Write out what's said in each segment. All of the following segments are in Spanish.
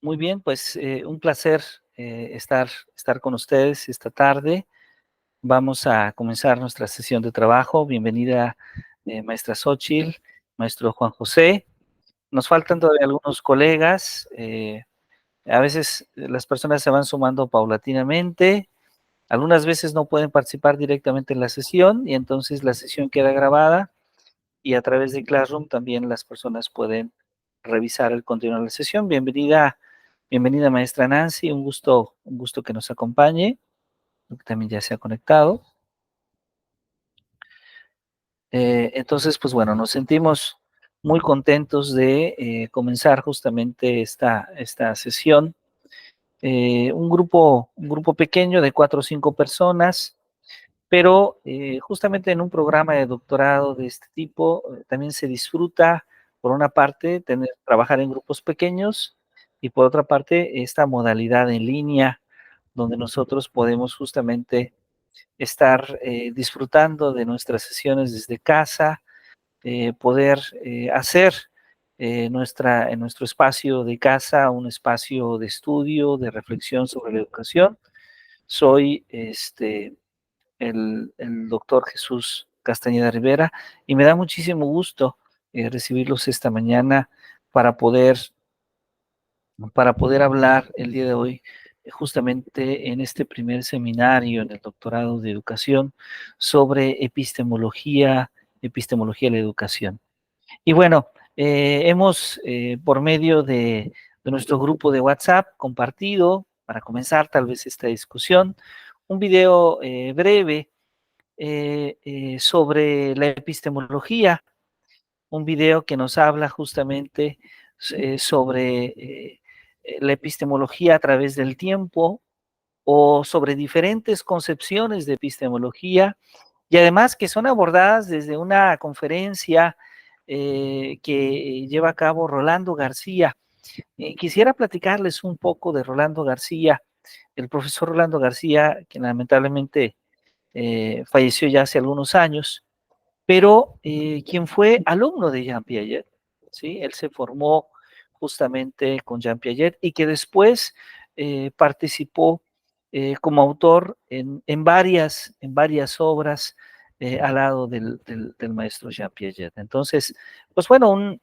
Muy bien, pues un placer estar con ustedes esta tarde. Vamos a comenzar nuestra sesión de trabajo. Bienvenida, maestra Xóchitl, maestro Juan José. Nos faltan todavía algunos colegas. A veces las personas se van sumando paulatinamente. Algunas veces no pueden participar directamente en la sesión y entonces la sesión queda grabada y a través de Classroom también las personas pueden revisar el contenido de la sesión. Bienvenida maestra Nancy, un gusto que nos acompañe, que también ya se ha conectado. Entonces, pues bueno, nos sentimos muy contentos de comenzar justamente esta sesión. Un grupo pequeño de 4 o 5 personas, pero justamente en un programa de doctorado de este tipo también se disfruta, por una parte, trabajar en grupos pequeños y por otra parte, esta modalidad en línea donde nosotros podemos justamente estar disfrutando de nuestras sesiones desde casa, poder hacer en nuestro espacio de casa un espacio de estudio, de reflexión sobre la educación. Soy el doctor Jesús Castañeda Rivera y me da muchísimo gusto recibirlos esta mañana para poder, para poder hablar el día de hoy justamente en este primer seminario en el doctorado de educación sobre epistemología de la educación. Y bueno, hemos por medio de nuestro grupo de WhatsApp compartido, para comenzar tal vez esta discusión, un video breve sobre la epistemología, un video que nos habla justamente sobre la epistemología a través del tiempo o sobre diferentes concepciones de epistemología y además que son abordadas desde una conferencia que lleva a cabo Rolando García. Quisiera platicarles un poco de Rolando García, el profesor Rolando García, que lamentablemente falleció ya hace algunos años, pero quien fue alumno de Jean Piaget, ¿sí? Él se formó justamente con Jean Piaget y que después participó como autor en varias obras al lado del maestro Jean Piaget. Entonces, pues bueno, un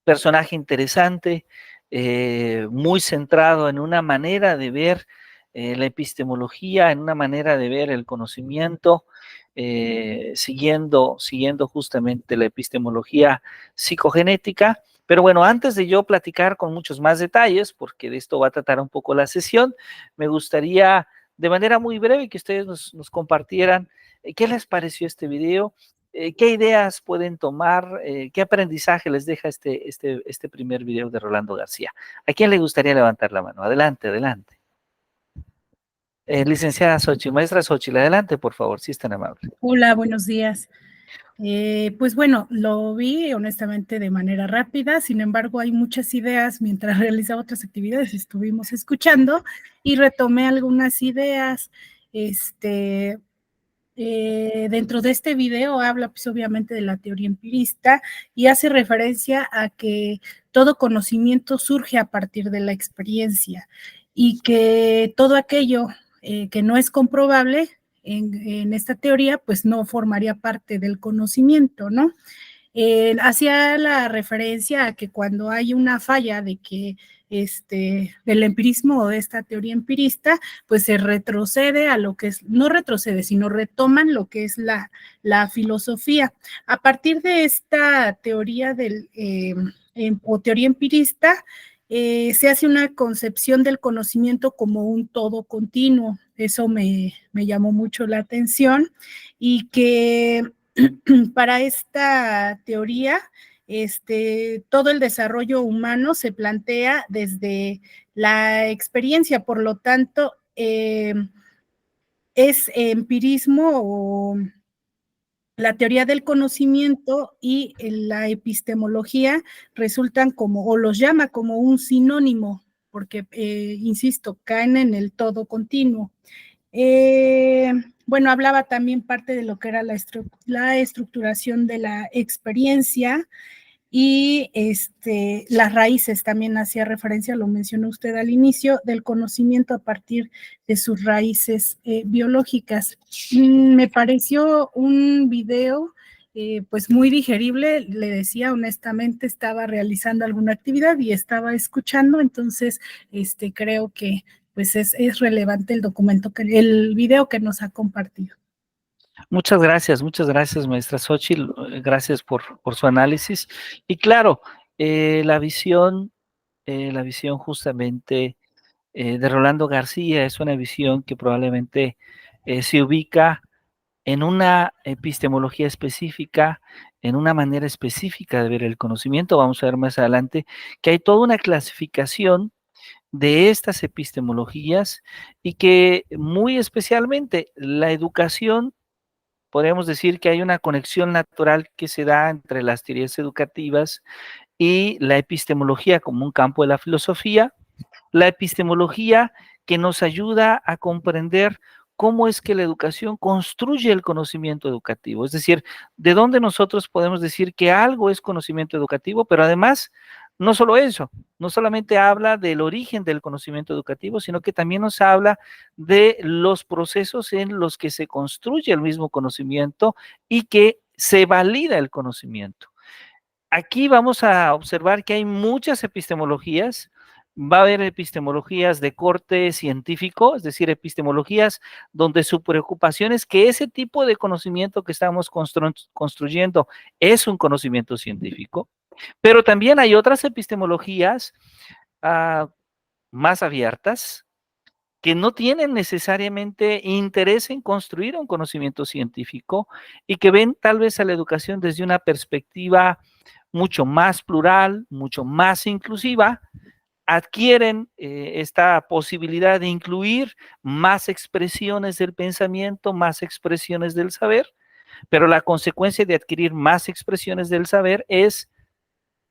personaje interesante, muy centrado en una manera de ver la epistemología, en una manera de ver el conocimiento, siguiendo justamente la epistemología psicogenética. Pero bueno, antes de yo platicar con muchos más detalles, porque de esto va a tratar un poco la sesión, me gustaría de manera muy breve que ustedes nos compartieran qué les pareció este video, qué ideas pueden tomar, qué aprendizaje les deja este primer video de Rolando García. ¿A quién le gustaría levantar la mano? Adelante, adelante. Licenciada Xóchitl, maestra Xóchitl, adelante, por favor, si es tan amable. Hola, buenos días. Pues bueno, lo vi honestamente de manera rápida, sin embargo hay muchas ideas mientras realizaba otras actividades, estuvimos escuchando y retomé algunas ideas. Dentro de este video habla pues obviamente de la teoría empirista y hace referencia a que todo conocimiento surge a partir de la experiencia y que todo aquello que no es comprobable en esta teoría pues no formaría parte del conocimiento, ¿no? Hacía la referencia a que cuando hay una falla de que del empirismo o de esta teoría empirista, pues se retrocede a lo que es, no retrocede, sino retoman lo que es la filosofía. A partir de esta teoría o teoría empirista, se hace una concepción del conocimiento como un todo continuo. Eso me llamó mucho la atención y que para esta teoría, todo el desarrollo humano se plantea desde la experiencia, por lo tanto, es empirismo o la teoría del conocimiento y la epistemología resultan como, o los llama como un sinónimo, porque, insisto, caen en el todo continuo. Bueno, hablaba también parte de lo que era la estructuración de la experiencia y las raíces, también hacía referencia, lo mencionó usted al inicio, del conocimiento a partir de sus raíces biológicas. Me pareció un video pues muy digerible, le decía honestamente, estaba realizando alguna actividad y estaba escuchando, entonces creo que pues es relevante el documento, el video que nos ha compartido. Muchas gracias, maestra Xochitl, gracias por su análisis. Y claro, la visión justamente de Rolando García es una visión que probablemente se ubica en una epistemología específica, en una manera específica de ver el conocimiento. Vamos a ver más adelante que hay toda una clasificación de estas epistemologías y que muy especialmente la educación, podríamos decir que hay una conexión natural que se da entre las teorías educativas y la epistemología como un campo de la filosofía, la epistemología que nos ayuda a comprender cómo es que la educación construye el conocimiento educativo, es decir, de dónde nosotros podemos decir que algo es conocimiento educativo, pero además, no solo eso, no solamente habla del origen del conocimiento educativo, sino que también nos habla de los procesos en los que se construye el mismo conocimiento y que se valida el conocimiento. Aquí vamos a observar que hay muchas epistemologías. Va a haber epistemologías de corte científico, es decir, epistemologías donde su preocupación es que ese tipo de conocimiento que estamos construyendo es un conocimiento científico, pero también hay otras epistemologías más abiertas que no tienen necesariamente interés en construir un conocimiento científico y que ven tal vez a la educación desde una perspectiva mucho más plural, mucho más inclusiva, adquieren esta posibilidad de incluir más expresiones del pensamiento, más expresiones del saber, pero la consecuencia de adquirir más expresiones del saber es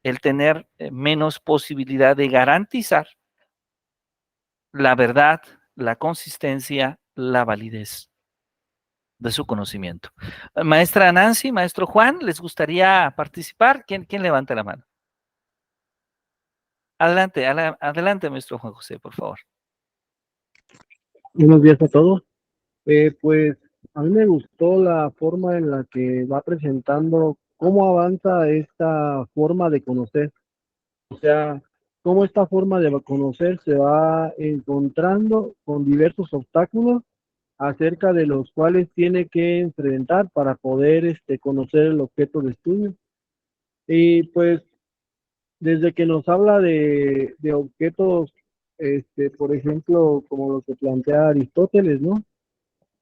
el tener menos posibilidad de garantizar la verdad, la consistencia, la validez de su conocimiento. Maestra Nancy, maestro Juan, ¿les gustaría participar? ¿Quién levanta la mano? Adelante, adelante, maestro Juan José, por favor. Buenos días a todos. Pues a mí me gustó la forma en la que va presentando cómo avanza esta forma de conocer. O sea, cómo esta forma de conocer se va encontrando con diversos obstáculos acerca de los cuales tiene que enfrentar para poder conocer el objeto de estudio. Y pues desde que nos habla de objetos, por ejemplo, como lo que plantea Aristóteles, ¿no?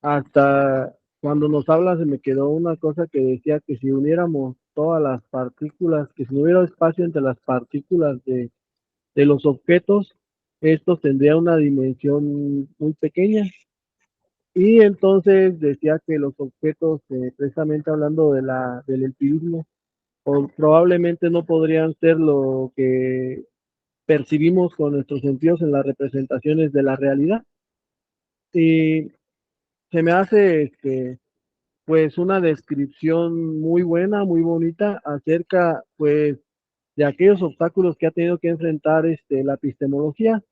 Hasta cuando nos habla se me quedó una cosa que decía que si uniéramos todas las partículas, que si no hubiera espacio entre las partículas de los objetos, estos tendría una dimensión muy pequeña. Y entonces decía que los objetos, precisamente hablando del empirismo, probablemente no podrían ser lo que percibimos con nuestros sentidos en las representaciones de la realidad. Y se me hace pues una descripción muy buena, muy bonita acerca pues de aquellos obstáculos que ha tenido que enfrentar la epistemología,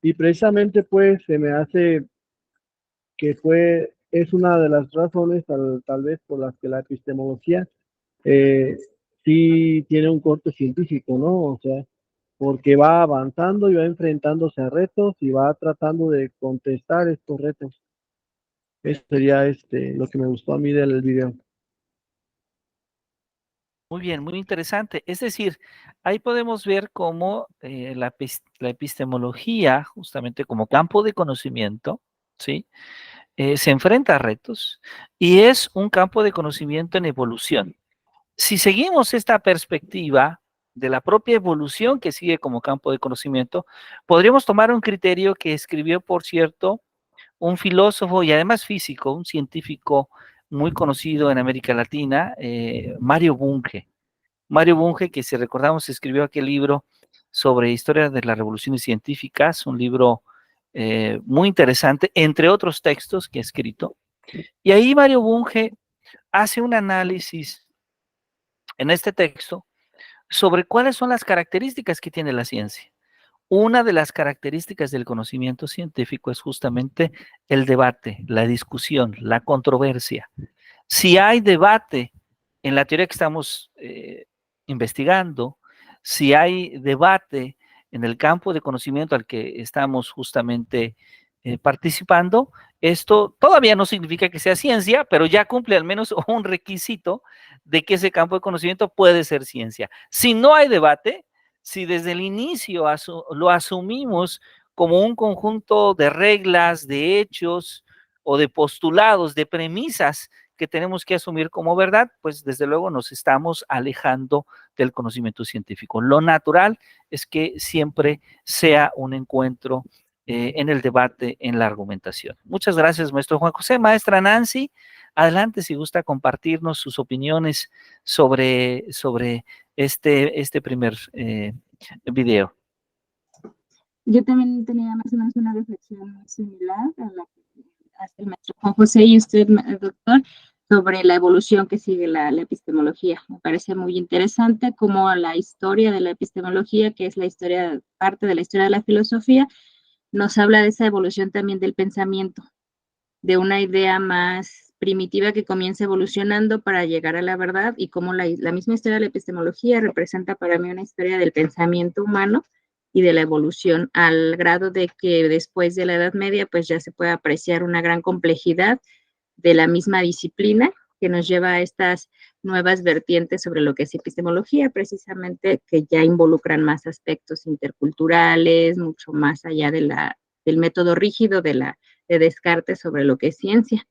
y precisamente pues se me hace que es una de las razones tal vez por las que la epistemología sí tiene un corte científico, ¿no? O sea, porque va avanzando y va enfrentándose a retos y va tratando de contestar estos retos. Eso sería lo que me gustó a mí del video. Muy bien, muy interesante. Es decir, ahí podemos ver cómo la epistemología, justamente como campo de conocimiento, ¿sí? Se enfrenta a retos y es un campo de conocimiento en evolución. Si seguimos esta perspectiva de la propia evolución que sigue como campo de conocimiento, podríamos tomar un criterio que escribió, por cierto, un filósofo y además físico, un científico muy conocido en América Latina, Mario Bunge. Mario Bunge, que si recordamos escribió aquel libro sobre historia de las revoluciones científicas, un libro muy interesante, entre otros textos que ha escrito. Y ahí Mario Bunge hace un análisis en este texto sobre cuáles son las características que tiene la ciencia. Una de las características del conocimiento científico es justamente el debate, la discusión, la controversia. Si hay debate en la teoría que estamos investigando, si hay debate en el campo de conocimiento al que estamos justamente participando, esto todavía no significa que sea ciencia, pero ya cumple al menos un requisito de que ese campo de conocimiento puede ser ciencia. Si no hay debate, si desde el inicio lo asumimos como un conjunto de reglas, de hechos o de postulados, de premisas que tenemos que asumir como verdad, pues desde luego nos estamos alejando del conocimiento científico. Lo natural es que siempre sea un encuentro en el debate, en la argumentación. Muchas gracias, maestro Juan José. Maestra Nancy, adelante si gusta compartirnos sus opiniones sobre este primer video. Yo también tenía más o menos una reflexión similar a la que hace el maestro Juan José y usted, doctor, sobre la evolución que sigue la epistemología. Me parece muy interesante cómo la historia de la epistemología, que es la historia, parte de la historia de la filosofía, nos habla de esa evolución también del pensamiento, de una idea más primitiva que comienza evolucionando para llegar a la verdad, y cómo la misma historia de la epistemología representa para mí una historia del pensamiento humano y de la evolución, al grado de que después de la Edad Media pues ya se puede apreciar una gran complejidad de la misma disciplina que nos lleva a estas nuevas vertientes sobre lo que es epistemología, precisamente, que ya involucran más aspectos interculturales, mucho más allá del método rígido de Descartes sobre lo que es ciencia.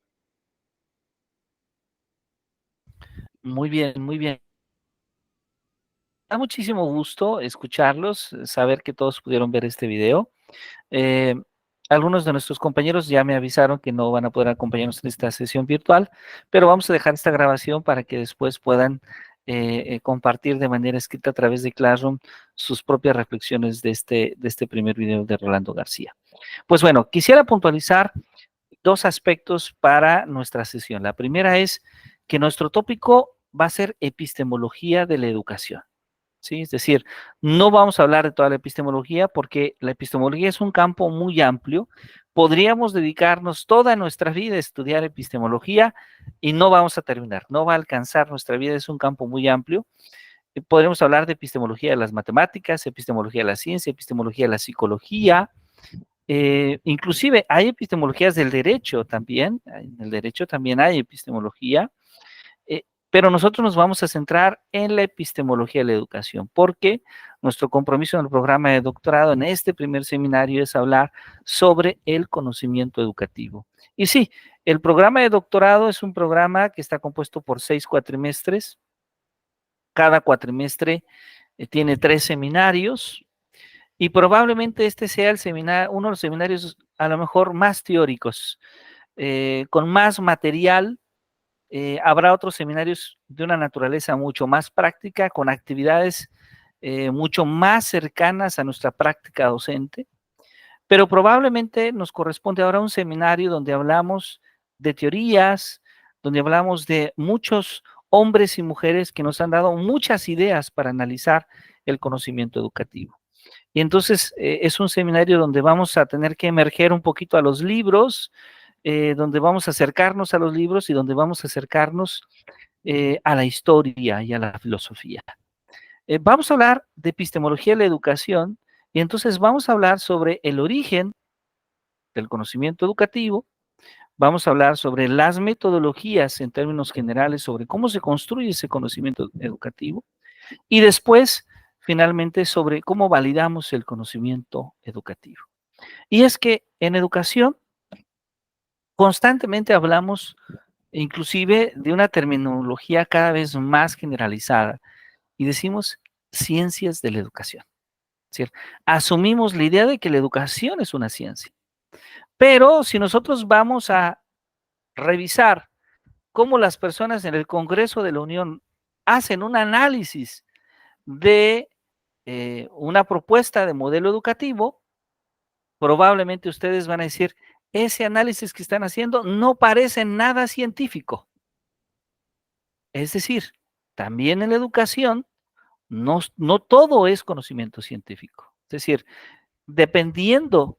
Muy bien, muy bien. Da muchísimo gusto escucharlos, saber que todos pudieron ver este video. Algunos de nuestros compañeros ya me avisaron que no van a poder acompañarnos en esta sesión virtual, pero vamos a dejar esta grabación para que después puedan compartir de manera escrita a través de Classroom sus propias reflexiones de este primer video de Rolando García. Pues bueno, quisiera puntualizar dos aspectos para nuestra sesión. La primera es que nuestro tópico va a ser epistemología de la educación. ¿Sí? Es decir, no vamos a hablar de toda la epistemología porque la epistemología es un campo muy amplio. Podríamos dedicarnos toda nuestra vida a estudiar epistemología y no vamos a terminar, no va a alcanzar nuestra vida, es un campo muy amplio. Podríamos hablar de epistemología de las matemáticas, epistemología de la ciencia, epistemología de la psicología, inclusive hay epistemologías del derecho también, en el derecho también hay epistemología, pero nosotros nos vamos a centrar en la epistemología de la educación, porque nuestro compromiso en el programa de doctorado, en este primer seminario, es hablar sobre el conocimiento educativo. Y sí, el programa de doctorado es un programa que está compuesto por 6 cuatrimestres. Cada cuatrimestre tiene 3 seminarios, y probablemente este sea uno de los seminarios a lo mejor más teóricos, con más material. Habrá otros seminarios de una naturaleza mucho más práctica, con actividades mucho más cercanas a nuestra práctica docente, pero probablemente nos corresponde ahora un seminario donde hablamos de teorías, donde hablamos de muchos hombres y mujeres que nos han dado muchas ideas para analizar el conocimiento educativo. Y entonces es un seminario donde vamos a tener que emerger un poquito a los libros, donde vamos a acercarnos a los libros y donde vamos a acercarnos a la historia y a la filosofía. Vamos a hablar de epistemología de la educación y entonces vamos a hablar sobre el origen del conocimiento educativo, vamos a hablar sobre las metodologías en términos generales, sobre cómo se construye ese conocimiento educativo y después, finalmente, sobre cómo validamos el conocimiento educativo. Y es que en educación constantemente hablamos inclusive de una terminología cada vez más generalizada y decimos ciencias de la educación. Es decir, asumimos la idea de que la educación es una ciencia. Pero si nosotros vamos a revisar cómo las personas en el Congreso de la Unión hacen un análisis de una propuesta de modelo educativo, probablemente ustedes van a decir, ese análisis que están haciendo no parece nada científico. Es decir, también en la educación No todo es conocimiento científico. Es decir, dependiendo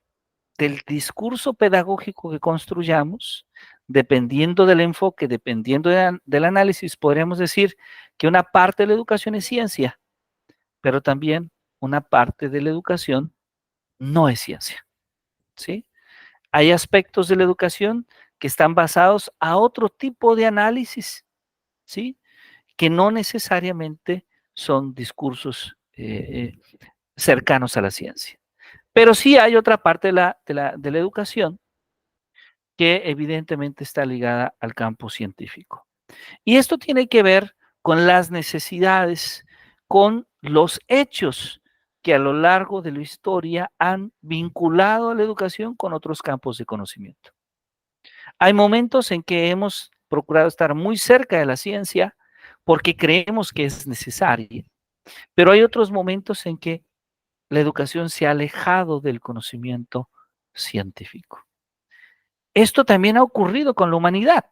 del discurso pedagógico que construyamos, dependiendo del enfoque, dependiendo del análisis, podríamos decir que una parte de la educación es ciencia, pero también una parte de la educación no es ciencia, ¿sí? Hay aspectos de la educación que están basados a otro tipo de análisis, ¿sí? Que no necesariamente son discursos cercanos a la ciencia. Pero sí hay otra parte de la educación que evidentemente está ligada al campo científico. Y esto tiene que ver con las necesidades, con los hechos que a lo largo de la historia han vinculado a la educación con otros campos de conocimiento. Hay momentos en que hemos procurado estar muy cerca de la ciencia porque creemos que es necesaria, pero hay otros momentos en que la educación se ha alejado del conocimiento científico. Esto también ha ocurrido con la humanidad.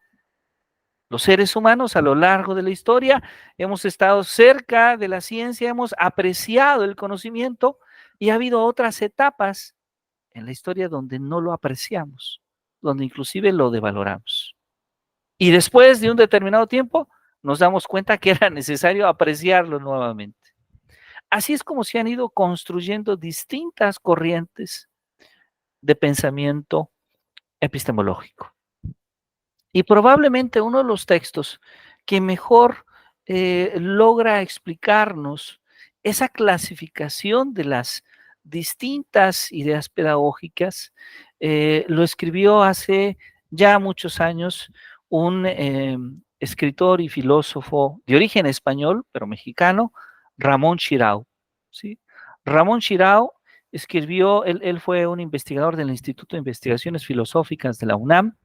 Los seres humanos a lo largo de la historia hemos estado cerca de la ciencia, hemos apreciado el conocimiento y ha habido otras etapas en la historia donde no lo apreciamos, donde inclusive lo devaloramos. Y después de un determinado tiempo nos damos cuenta que era necesario apreciarlo nuevamente. Así es como se han ido construyendo distintas corrientes de pensamiento epistemológico. Y probablemente uno de los textos que mejor logra explicarnos esa clasificación de las distintas ideas pedagógicas lo escribió hace ya muchos años un escritor y filósofo de origen español, pero mexicano, Ramón Chirao, ¿sí? Ramón Chirao escribió, él fue un investigador del Instituto de Investigaciones Filosóficas de la UNAM,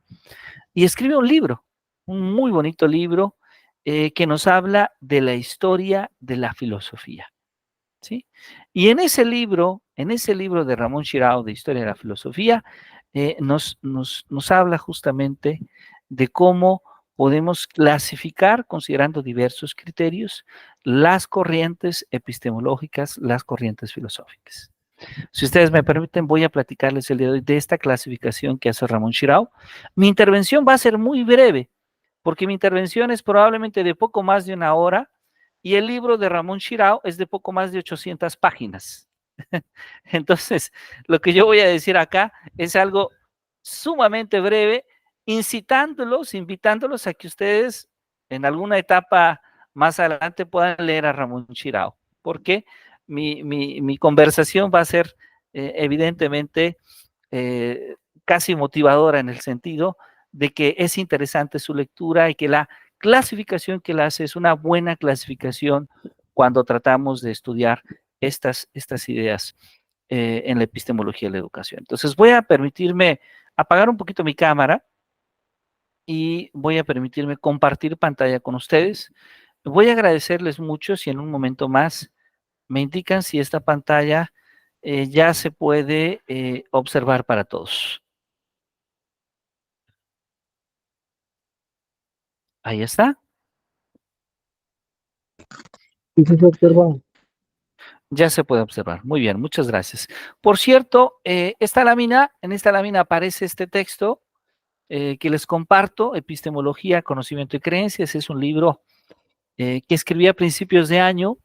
y escribe un libro, un muy bonito libro, que nos habla de la historia de la filosofía, ¿sí? Y en ese libro de Ramón Chirao, de Historia de la Filosofía, nos habla justamente de cómo podemos clasificar, considerando diversos criterios, las corrientes epistemológicas, las corrientes filosóficas. Si ustedes me permiten, voy a platicarles el día de hoy de esta clasificación que hace Ramón Chirao. Mi intervención va a ser muy breve, porque mi intervención es probablemente de poco más de una hora y el libro de Ramón Chirao es de poco más de 800 páginas. Entonces, lo que yo voy a decir acá es algo sumamente breve, invitándolos a que ustedes en alguna etapa más adelante puedan leer a Ramón Chirao, porque mi conversación va a ser evidentemente casi motivadora en el sentido de que es interesante su lectura y que la clasificación que él hace es una buena clasificación cuando tratamos de estudiar estas ideas en la epistemología de la educación. Entonces voy a permitirme apagar un poquito mi cámara y voy a permitirme compartir pantalla con ustedes. Voy a agradecerles mucho si en un momento más me indican si esta pantalla ya se puede observar para todos. Ahí está. ¿Y si se observa? Ya se puede observar. Muy bien, muchas gracias. Por cierto, en esta lámina aparece este texto que les comparto, Epistemología, Conocimiento y Creencias. Es un libro que escribí a principios de año.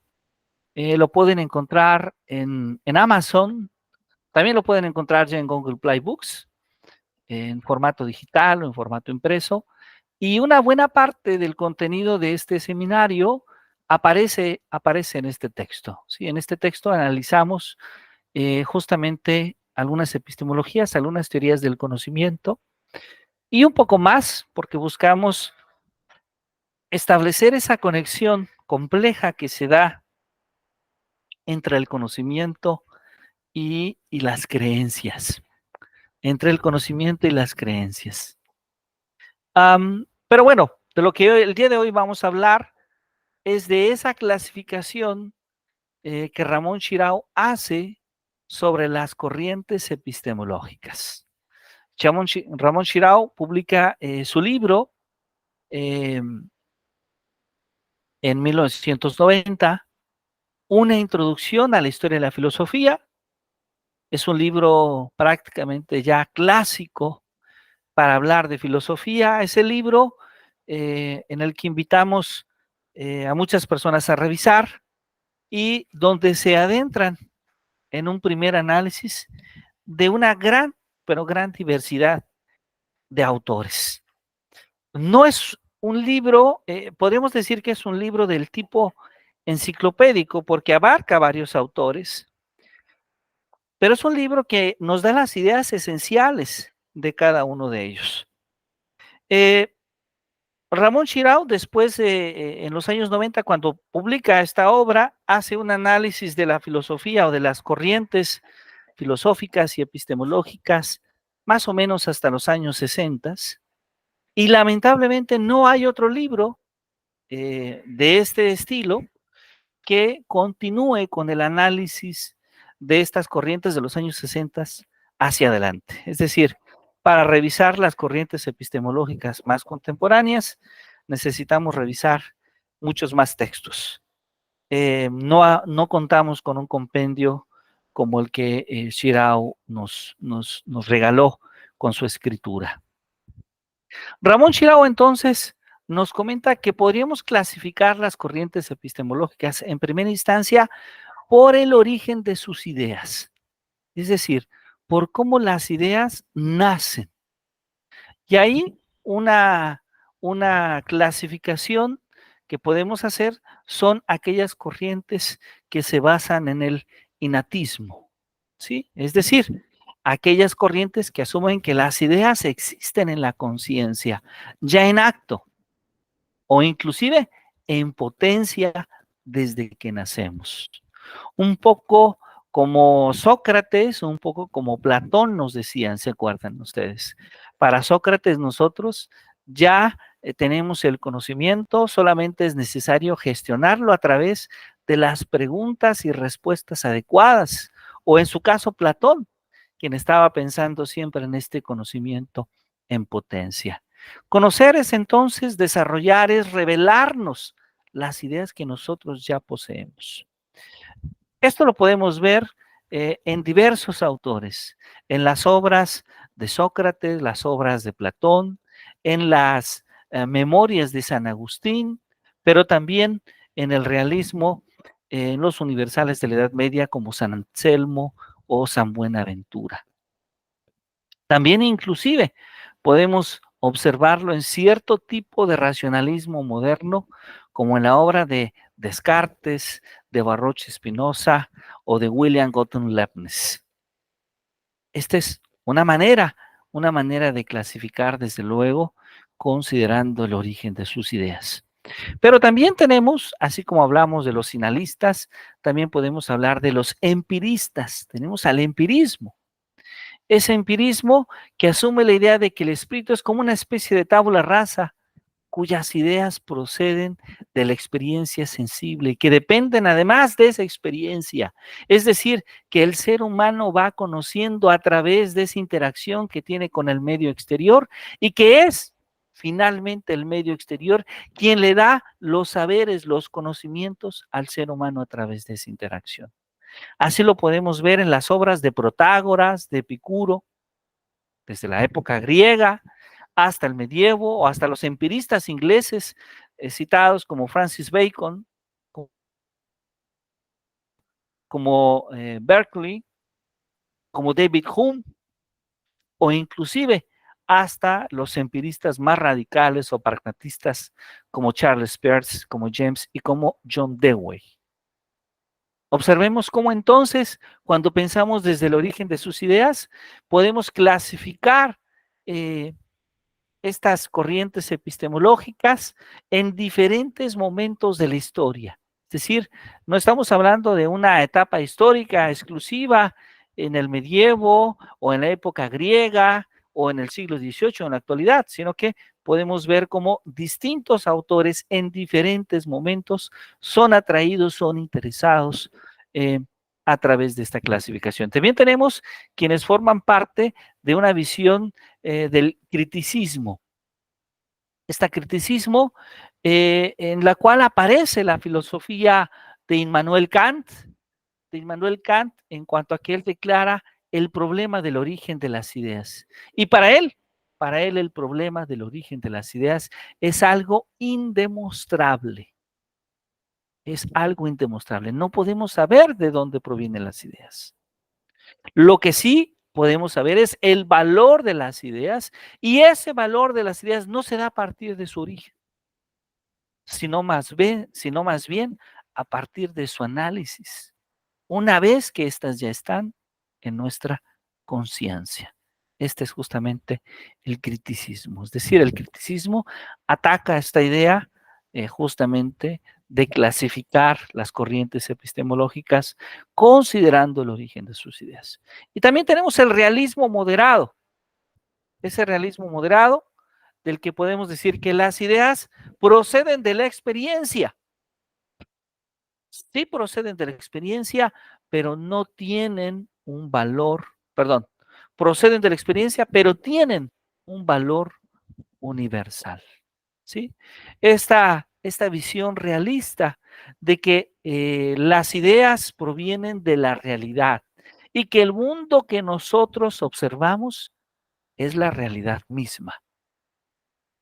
Lo pueden encontrar en Amazon. También lo pueden encontrar ya en Google Play Books, en formato digital o en formato impreso. Y una buena parte del contenido de este seminario aparece en este texto. ¿Sí? En este texto analizamos justamente algunas epistemologías, algunas teorías del conocimiento y un poco más, porque buscamos establecer esa conexión compleja que se da entre el conocimiento y las creencias, entre el conocimiento y las creencias. Pero bueno, de lo que el día de hoy vamos a hablar es de esa clasificación que Ramón Chirao hace sobre las corrientes epistemológicas. Ramón Chirao publica su libro en 1990 Una introducción a la historia de la filosofía. Es un libro prácticamente ya clásico para hablar de filosofía. Es el libro en el que invitamos a muchas personas a revisar y donde se adentran en un primer análisis de una gran, pero gran diversidad de autores. No es un libro, podríamos decir que es un libro del tipo enciclopédico porque abarca varios autores, pero es un libro que nos da las ideas esenciales de cada uno de ellos. Ramón Xirau, después, en los años 90, cuando publica esta obra, hace un análisis de la filosofía o de las corrientes filosóficas y epistemológicas, más o menos hasta los años 60, y lamentablemente no hay otro libro de este estilo que continúe con el análisis de estas corrientes de los años 60 hacia adelante. Es decir, para revisar las corrientes epistemológicas más contemporáneas, necesitamos revisar muchos más textos. No contamos con un compendio como el que Xirau nos regaló con su escritura. Ramón Xirau entonces nos comenta que podríamos clasificar las corrientes epistemológicas en primera instancia por el origen de sus ideas, es decir, por cómo las ideas nacen. Y ahí una clasificación que podemos hacer son aquellas corrientes que se basan en el innatismo, ¿sí? Es decir, aquellas corrientes que asumen que las ideas existen en la conciencia, ya en acto, o inclusive en potencia desde que nacemos. Un poco como Sócrates, un poco como Platón nos decían, ¿se acuerdan ustedes? Para Sócrates nosotros ya tenemos el conocimiento, solamente es necesario gestionarlo a través de las preguntas y respuestas adecuadas. O en su caso Platón, quien estaba pensando siempre en este conocimiento en potencia. Conocer es entonces desarrollar, es revelarnos las ideas que nosotros ya poseemos. Esto lo podemos ver en diversos autores, en las obras de Sócrates, las obras de Platón, en las memorias de San Agustín, pero también en el realismo, en los universales de la Edad Media como San Anselmo o San Buenaventura. También inclusive podemos observarlo en cierto tipo de racionalismo moderno, como en la obra de Descartes, de Baruch Spinoza o de William Gotthold Leibniz. Esta es una manera de clasificar, desde luego, considerando el origen de sus ideas. Pero también tenemos, así como hablamos de los finalistas, también podemos hablar de los empiristas. Tenemos al empirismo. Ese empirismo que asume la idea de que el espíritu es como una especie de tabula rasa, cuyas ideas proceden de la experiencia sensible y que dependen además de esa experiencia. Es decir, que el ser humano va conociendo a través de esa interacción que tiene con el medio exterior y que es finalmente el medio exterior quien le da los saberes, los conocimientos al ser humano a través de esa interacción. Así lo podemos ver en las obras de Protágoras, de Epicuro, desde la época griega hasta el medievo o hasta los empiristas ingleses citados como Francis Bacon, como Berkeley, como David Hume, o inclusive hasta los empiristas más radicales o pragmatistas como Charles Peirce, como James y como John Dewey. Observemos cómo entonces, cuando pensamos desde el origen de sus ideas, podemos clasificar estas corrientes epistemológicas en diferentes momentos de la historia. Es decir, no estamos hablando de una etapa histórica exclusiva en el medievo o en la época griega o en el siglo XVIII en la actualidad, sino que podemos ver cómo distintos autores en diferentes momentos son atraídos, son interesados a través de esta clasificación. También tenemos quienes forman parte de una visión del criticismo. Este criticismo en la cual aparece la filosofía de Immanuel Kant, en cuanto a que él declara el problema del origen de las ideas. Y para él el problema del origen de las ideas es algo indemostrable. Es algo indemostrable. No podemos saber de dónde provienen las ideas. Lo que sí podemos saber es el valor de las ideas, y ese valor de las ideas no se da a partir de su origen, sino más bien a partir de su análisis, una vez que éstas ya están en nuestra conciencia. Este es justamente el criticismo. Es decir, el criticismo ataca esta idea justamente de clasificar las corrientes epistemológicas considerando el origen de sus ideas. Y también tenemos el realismo moderado. Ese realismo moderado del que podemos decir que las ideas proceden de la experiencia. Sí proceden de la experiencia, pero no tienen un valor, perdón, proceden de la experiencia, pero tienen un valor universal, ¿sí? Esta visión realista de que las ideas provienen de la realidad y que el mundo que nosotros observamos es la realidad misma,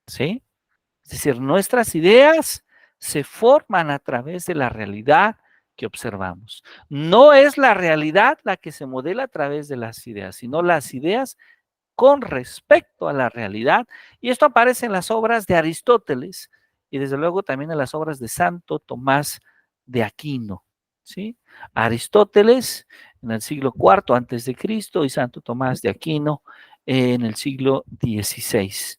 ¿sí? Es decir, nuestras ideas se forman a través de la realidad que observamos. No es la realidad la que se modela a través de las ideas, sino las ideas con respecto a la realidad. Y esto aparece en las obras de Aristóteles y desde luego también en las obras de Santo Tomás de Aquino, ¿sí? Aristóteles en el siglo IV antes de Cristo y Santo Tomás de Aquino en el siglo XVI.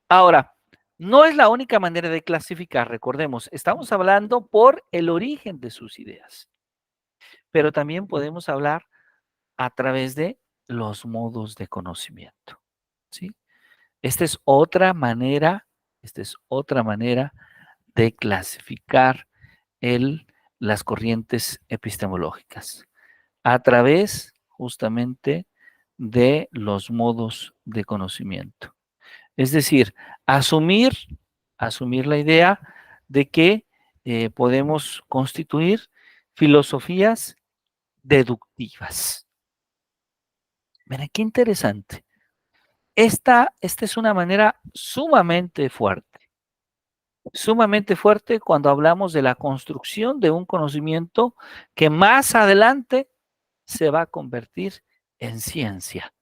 Ahora, no es la única manera de clasificar, recordemos, estamos hablando por el origen de sus ideas, pero también podemos hablar a través de los modos de conocimiento, ¿sí? Esta es otra manera de clasificar las corrientes epistemológicas, a través justamente de los modos de conocimiento. Es decir, asumir la idea de que podemos constituir filosofías deductivas. Miren, qué interesante. Esta es una manera sumamente fuerte cuando hablamos de la construcción de un conocimiento que más adelante se va a convertir en ciencia.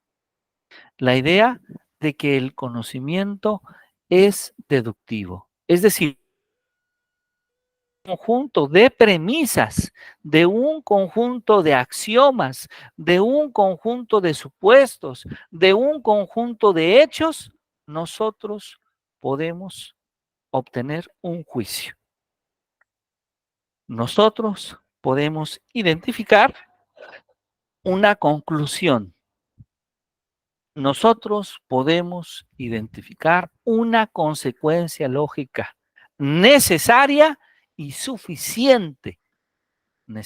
La idea de que el conocimiento es deductivo, es decir, un conjunto de premisas, de un conjunto de axiomas, de un conjunto de supuestos, de un conjunto de hechos, nosotros podemos obtener un juicio. Nosotros podemos identificar una conclusión. Nosotros podemos identificar una consecuencia lógica necesaria y suficiente de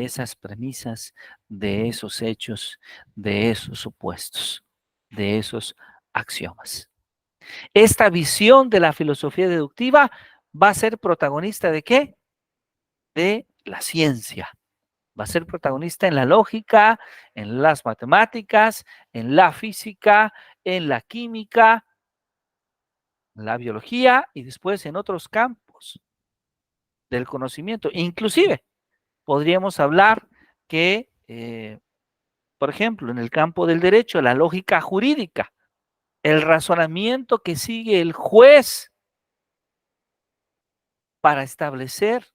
esas premisas, de esos hechos, de esos supuestos, de esos axiomas. Esta visión de la filosofía deductiva va a ser protagonista ¿de qué? De la ciencia. Va a ser protagonista en la lógica, en las matemáticas, en la física, en la química, en la biología y después en otros campos del conocimiento. Inclusive podríamos hablar que, por ejemplo, en el campo del derecho, la lógica jurídica, el razonamiento que sigue el juez para establecer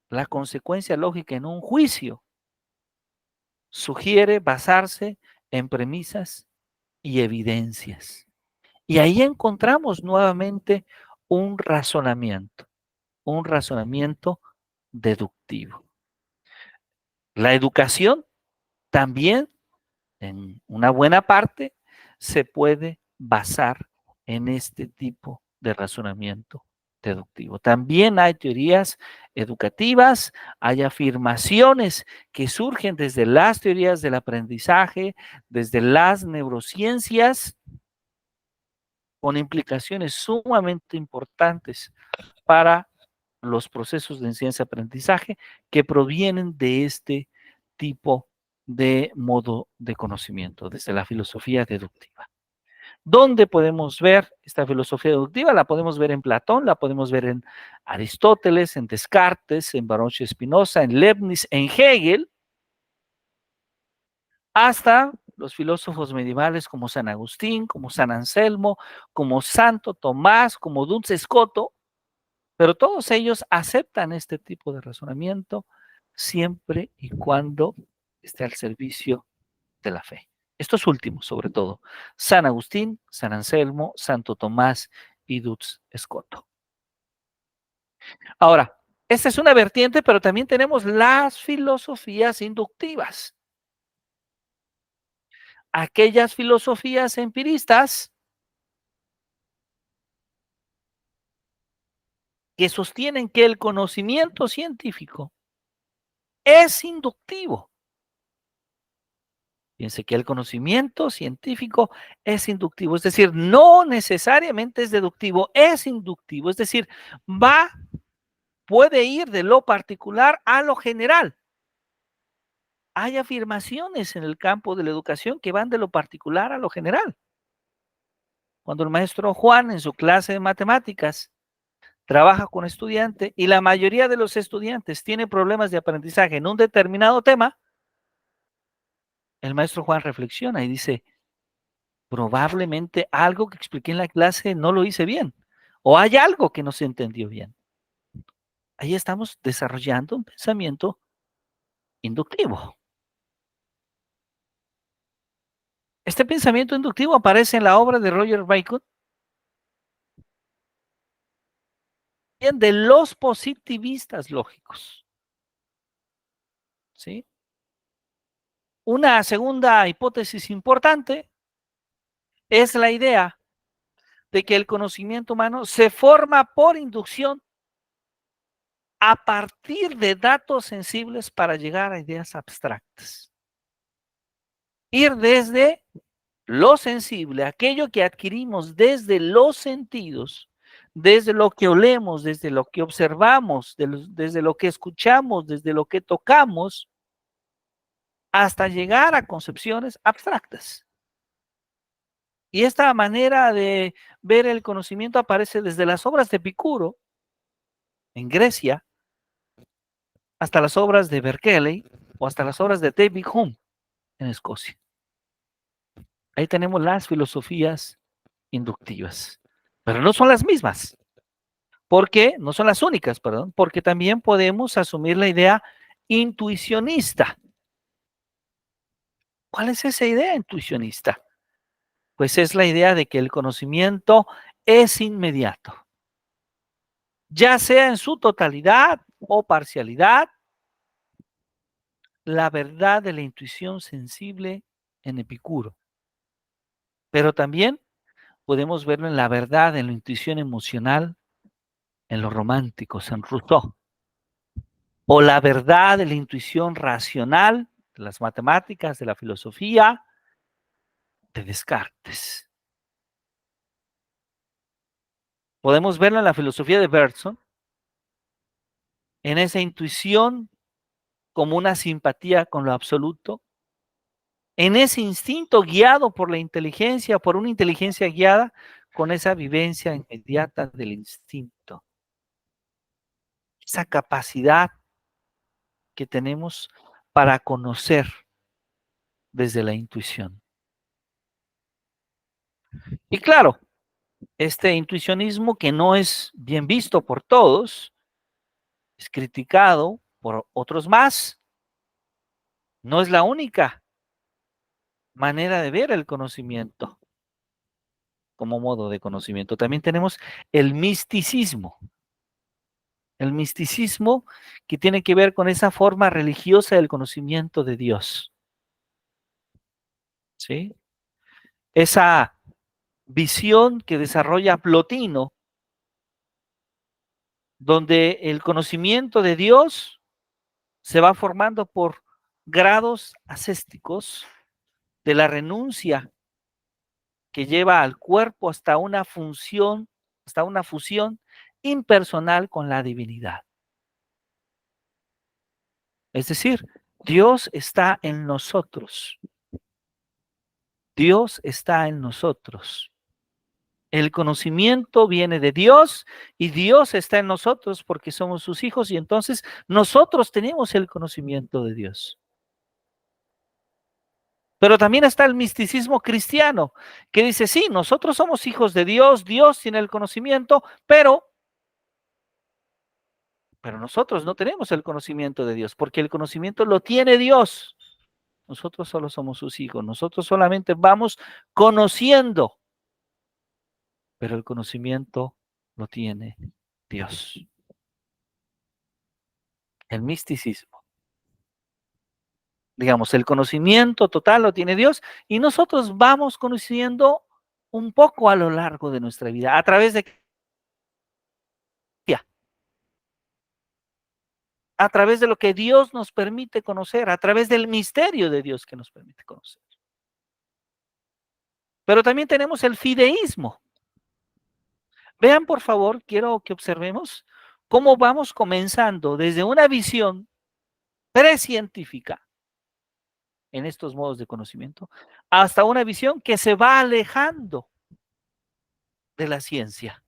la consecuencia lógica en un juicio, sugiere basarse en premisas y evidencias. Y ahí encontramos nuevamente un razonamiento deductivo. La educación también, en una buena parte, se puede basar en este tipo de razonamiento deductivo. También hay teorías educativas, hay afirmaciones que surgen desde las teorías del aprendizaje, desde las neurociencias, con implicaciones sumamente importantes para los procesos de enseñanza-aprendizaje que provienen de este tipo de modo de conocimiento, desde la filosofía deductiva. ¿Dónde podemos ver esta filosofía deductiva? La podemos ver en Platón, la podemos ver en Aristóteles, en Descartes, en Baruch Spinoza, en Leibniz, en Hegel, hasta los filósofos medievales como San Agustín, como San Anselmo, como Santo Tomás, como Duns Scoto, pero todos ellos aceptan este tipo de razonamiento siempre y cuando esté al servicio de la fe. Estos últimos, sobre todo, San Agustín, San Anselmo, Santo Tomás y Duns Scoto. Ahora, esta es una vertiente, pero también tenemos las filosofías inductivas. Aquellas filosofías empiristas que sostienen que el conocimiento científico es inductivo. Fíjense que el conocimiento científico es inductivo, es decir, no necesariamente es deductivo, es inductivo, es decir, puede ir de lo particular a lo general. Hay afirmaciones en el campo de la educación que van de lo particular a lo general. Cuando el maestro Juan en su clase de matemáticas trabaja con estudiante y la mayoría de los estudiantes tiene problemas de aprendizaje en un determinado tema, el maestro Juan reflexiona y dice, probablemente algo que expliqué en la clase no lo hice bien, o hay algo que no se entendió bien. Ahí estamos desarrollando un pensamiento inductivo. Este pensamiento inductivo aparece en la obra de Roger Bacon, de los positivistas lógicos. ¿Sí? Una segunda hipótesis importante es la idea de que el conocimiento humano se forma por inducción a partir de datos sensibles para llegar a ideas abstractas. Ir desde lo sensible, aquello que adquirimos desde los sentidos, desde lo que olemos, desde lo que observamos, desde lo que escuchamos, desde lo que tocamos, hasta llegar a concepciones abstractas. Y esta manera de ver el conocimiento aparece desde las obras de Epicuro, en Grecia, hasta las obras de Berkeley o hasta las obras de David Hume, en Escocia. Ahí tenemos las filosofías inductivas, pero no son las mismas, porque no son las únicas, perdón, porque también podemos asumir la idea intuicionista. ¿Cuál es esa idea intuicionista? Pues es la idea de que el conocimiento es inmediato, ya sea en su totalidad o parcialidad, la verdad de la intuición sensible en Epicuro, pero también podemos verlo en la verdad, en la intuición emocional, en los románticos, en Rousseau, o la verdad de la intuición racional, de las matemáticas, de la filosofía, de Descartes. Podemos verlo en la filosofía de Bergson, en esa intuición como una simpatía con lo absoluto, en ese instinto guiado por la inteligencia, por una inteligencia guiada con esa vivencia inmediata del instinto. Esa capacidad que tenemos para conocer desde la intuición. Y claro, este intuicionismo que no es bien visto por todos, es criticado por otros más, no es la única manera de ver el conocimiento como modo de conocimiento. También tenemos el misticismo. El misticismo que tiene que ver con esa forma religiosa del conocimiento de Dios. ¿Sí? Esa visión que desarrolla Plotino, donde el conocimiento de Dios se va formando por grados ascéticos de la renuncia que lleva al cuerpo hasta una fusión impersonal con la divinidad. Es decir, Dios está en nosotros. Dios está en nosotros. El conocimiento viene de Dios y Dios está en nosotros porque somos sus hijos y entonces nosotros tenemos el conocimiento de Dios. Pero también está el misticismo cristiano que dice, sí, nosotros somos hijos de Dios, Dios tiene el conocimiento, pero nosotros no tenemos el conocimiento de Dios porque el conocimiento lo tiene Dios. Nosotros solo somos sus hijos, nosotros solamente vamos conociendo, pero el conocimiento lo tiene Dios. El misticismo. Digamos, el conocimiento total lo tiene Dios y nosotros vamos conociendo un poco a lo largo de nuestra vida, a través de lo que Dios nos permite conocer, a través del misterio de Dios que nos permite conocer. Pero también tenemos el fideísmo. Vean, por favor, quiero que observemos cómo vamos comenzando desde una visión precientífica en estos modos de conocimiento, hasta una visión que se va alejando de la ciencia,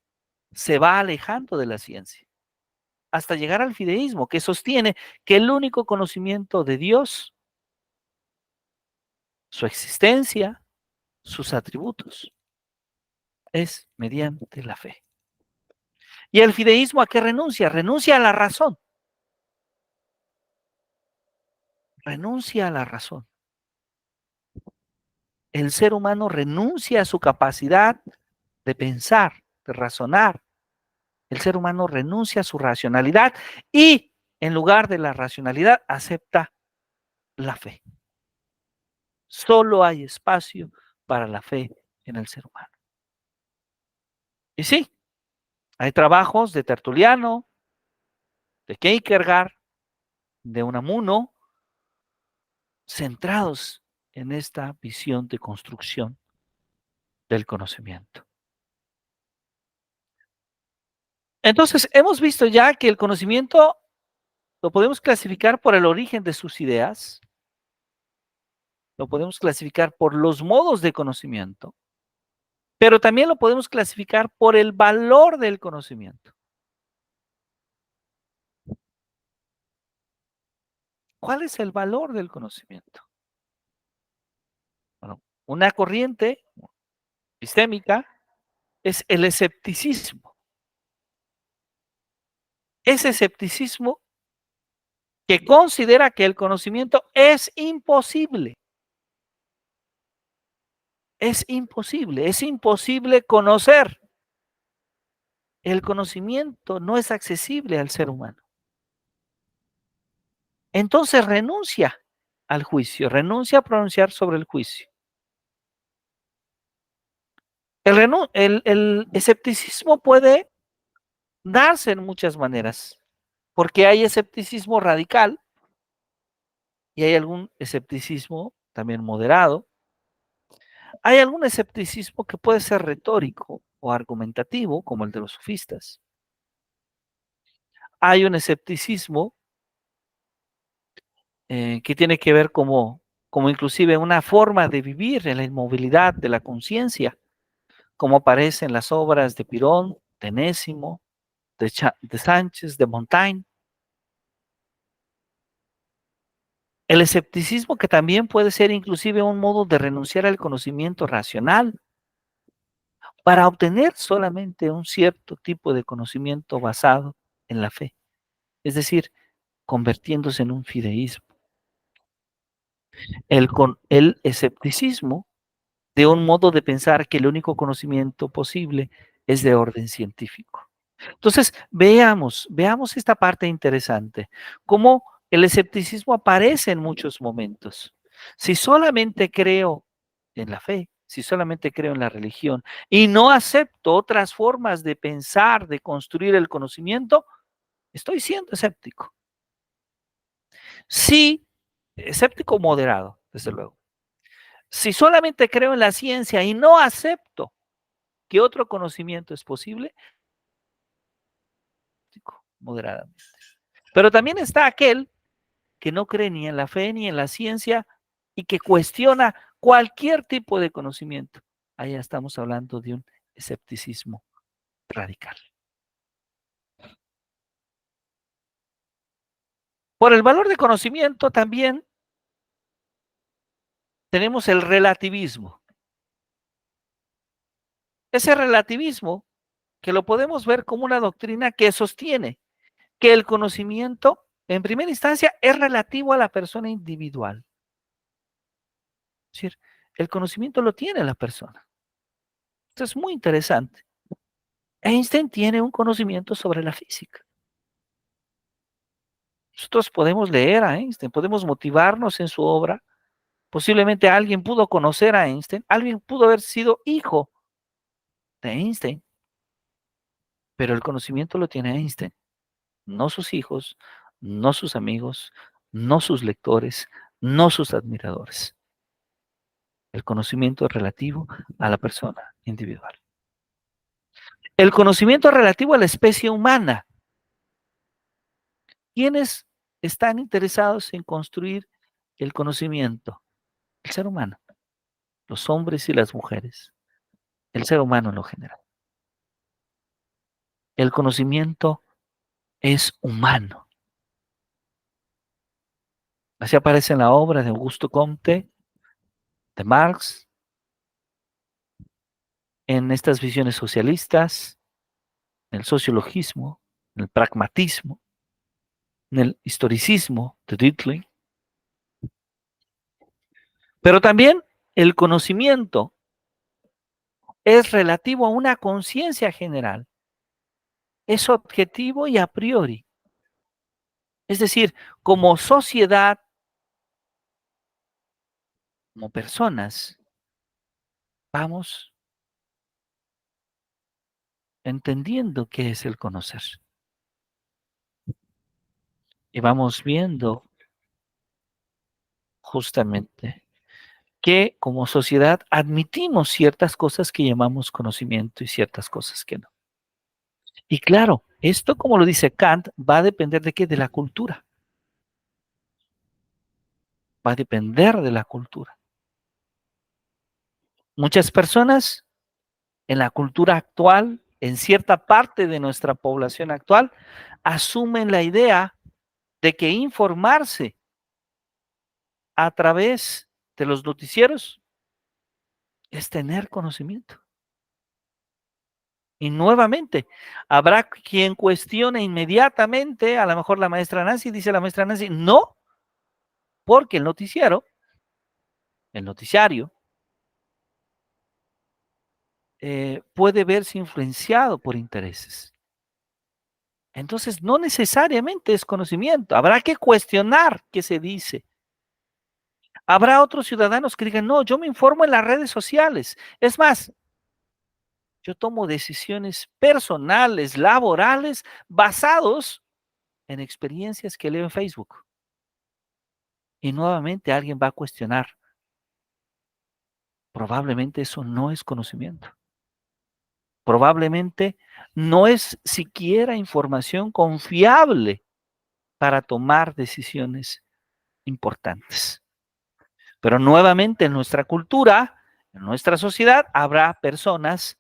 hasta llegar al fideísmo, que sostiene que el único conocimiento de Dios, su existencia, sus atributos, es mediante la fe. ¿Y el fideísmo a qué renuncia? Renuncia a la razón. Renuncia a la razón. El ser humano renuncia a su capacidad de pensar, de razonar. El ser humano renuncia a su racionalidad y en lugar de la racionalidad acepta la fe. Solo hay espacio para la fe en el ser humano. Y sí, hay trabajos de Tertuliano, de Kierkegaard, de Unamuno, centrados en esta visión de construcción del conocimiento. Entonces, hemos visto ya que el conocimiento lo podemos clasificar por el origen de sus ideas, lo podemos clasificar por los modos de conocimiento, pero también lo podemos clasificar por el valor del conocimiento. ¿Cuál es el valor del conocimiento? Bueno, una corriente epistémica es el escepticismo. Ese escepticismo que considera que el conocimiento es imposible. Es imposible conocer. El conocimiento no es accesible al ser humano. Entonces renuncia al juicio, renuncia a pronunciar sobre el juicio. El escepticismo puede darse en muchas maneras, porque hay escepticismo radical y hay algún escepticismo también moderado. Hay algún escepticismo que puede ser retórico o argumentativo, como el de los sofistas. Hay un escepticismo que tiene que ver como inclusive una forma de vivir en la inmovilidad de la conciencia, como aparece en las obras de Pirón, de Nésimo, de Sánchez, de Montaigne. El escepticismo que también puede ser inclusive un modo de renunciar al conocimiento racional para obtener solamente un cierto tipo de conocimiento basado en la fe, es decir, convirtiéndose en un fideísmo. El escepticismo de un modo de pensar que el único conocimiento posible es de orden científico. Entonces, veamos esta parte interesante, cómo el escepticismo aparece en muchos momentos. Si solamente creo en la fe, si solamente creo en la religión y no acepto otras formas de pensar, de construir el conocimiento, estoy siendo escéptico. Sí, escéptico moderado, desde luego. Si solamente creo en la ciencia y no acepto que otro conocimiento es posible, moderadamente. Pero también está aquel que no cree ni en la fe ni en la ciencia y que cuestiona cualquier tipo de conocimiento. Ahí estamos hablando de un escepticismo radical. Por el valor de conocimiento también tenemos el relativismo. Ese relativismo que lo podemos ver como una doctrina que sostiene que el conocimiento, en primera instancia, es relativo a la persona individual. Es decir, el conocimiento lo tiene la persona. Esto es muy interesante. Einstein tiene un conocimiento sobre la física. Nosotros podemos leer a Einstein, podemos motivarnos en su obra. Posiblemente alguien pudo conocer a Einstein, alguien pudo haber sido hijo de Einstein, pero el conocimiento lo tiene Einstein, no sus hijos, no sus amigos, no sus lectores, no sus admiradores. El conocimiento es relativo a la persona individual. El conocimiento es relativo a la especie humana. ¿Quiénes están interesados en construir el conocimiento? El ser humano, los hombres y las mujeres, el ser humano en lo general. El conocimiento es humano. Así aparece en la obra de Augusto Comte, de Marx, en estas visiones socialistas, en el sociologismo, en el pragmatismo, en el historicismo de Dietling. Pero también el conocimiento es relativo a una conciencia general. Es objetivo y a priori. Es decir, como sociedad, como personas, vamos entendiendo qué es el conocer. Y vamos viendo justamente que como sociedad admitimos ciertas cosas que llamamos conocimiento y ciertas cosas que no. Y claro, esto, como lo dice Kant, va a depender de qué, de la cultura. Va a depender de la cultura. Muchas personas en la cultura actual, en cierta parte de nuestra población actual, asumen la idea de que informarse a través de los noticieros es tener conocimiento. Y nuevamente, habrá quien cuestione inmediatamente, a lo mejor la maestra Nancy, dice la maestra Nancy, no, porque el noticiario, puede verse influenciado por intereses. Entonces, no necesariamente es conocimiento, habrá que cuestionar qué se dice. Habrá otros ciudadanos que digan, no, yo me informo en las redes sociales. Es más, yo tomo decisiones personales, laborales, basados en experiencias que leo en Facebook. Y nuevamente alguien va a cuestionar. Probablemente eso no es conocimiento. Probablemente no es siquiera información confiable para tomar decisiones importantes. Pero nuevamente en nuestra cultura, en nuestra sociedad, habrá personas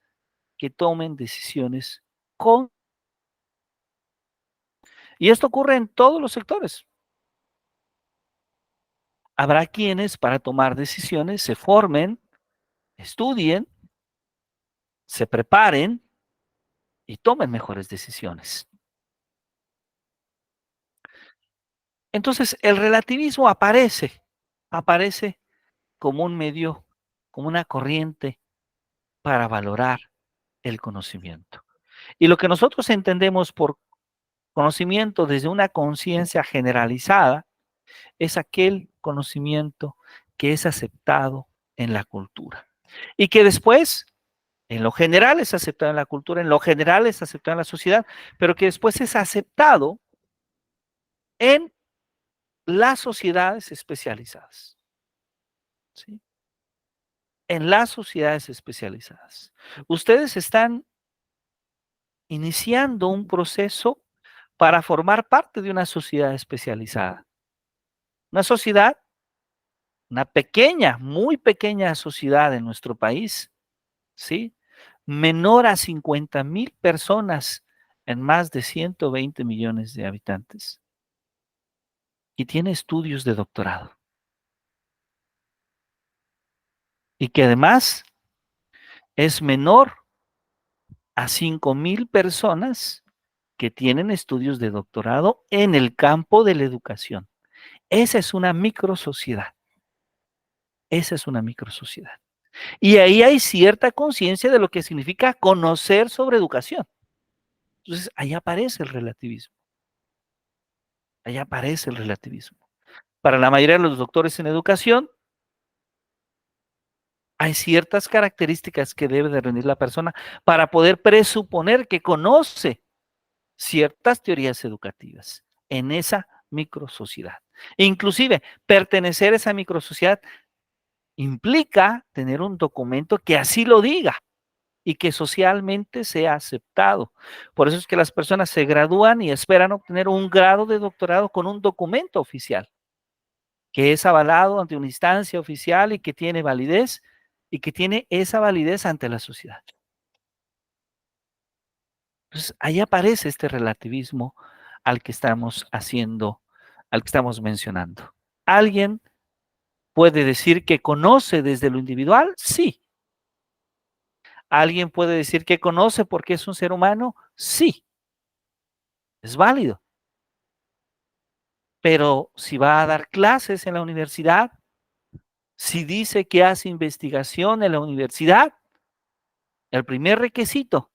que tomen decisiones con... Y esto ocurre en todos los sectores. Habrá quienes para tomar decisiones se formen, estudien, se preparen y tomen mejores decisiones. Entonces, el relativismo aparece como un medio, como una corriente para valorar el conocimiento. Y lo que nosotros entendemos por conocimiento desde una conciencia generalizada es aquel conocimiento que es aceptado en la cultura y que después, en lo general es aceptado en la cultura, en lo general es aceptado en la sociedad, pero que después es aceptado en las sociedades especializadas. ¿Sí? en las sociedades especializadas. Ustedes están iniciando un proceso para formar parte de una sociedad especializada. Una sociedad, una pequeña, muy pequeña sociedad en nuestro país, ¿sí? Menor a 50,000 personas en más de 120 millones de habitantes. Y tiene estudios de doctorado. Y que además es menor a 5,000 personas que tienen estudios de doctorado en el campo de la educación. Esa es una microsociedad. Esa es una microsociedad. Y ahí hay cierta conciencia de lo que significa conocer sobre educación. Entonces, ahí aparece el relativismo. Ahí aparece el relativismo. Para la mayoría de los doctores en educación, hay ciertas características que debe de reunir la persona para poder presuponer que conoce ciertas teorías educativas en esa microsociedad. Inclusive, pertenecer a esa microsociedad implica tener un documento que así lo diga y que socialmente sea aceptado. Por eso es que las personas se gradúan y esperan obtener un grado de doctorado con un documento oficial, que es avalado ante una instancia oficial y que tiene validez, y que tiene esa validez ante la sociedad. Entonces, ahí aparece este relativismo al que estamos haciendo, al que estamos mencionando. ¿Alguien puede decir que conoce desde lo individual? Sí. ¿Alguien puede decir que conoce porque es un ser humano? Sí. Es válido. Pero si va a dar clases en la universidad, si dice que hace investigación en la universidad, el primer requisito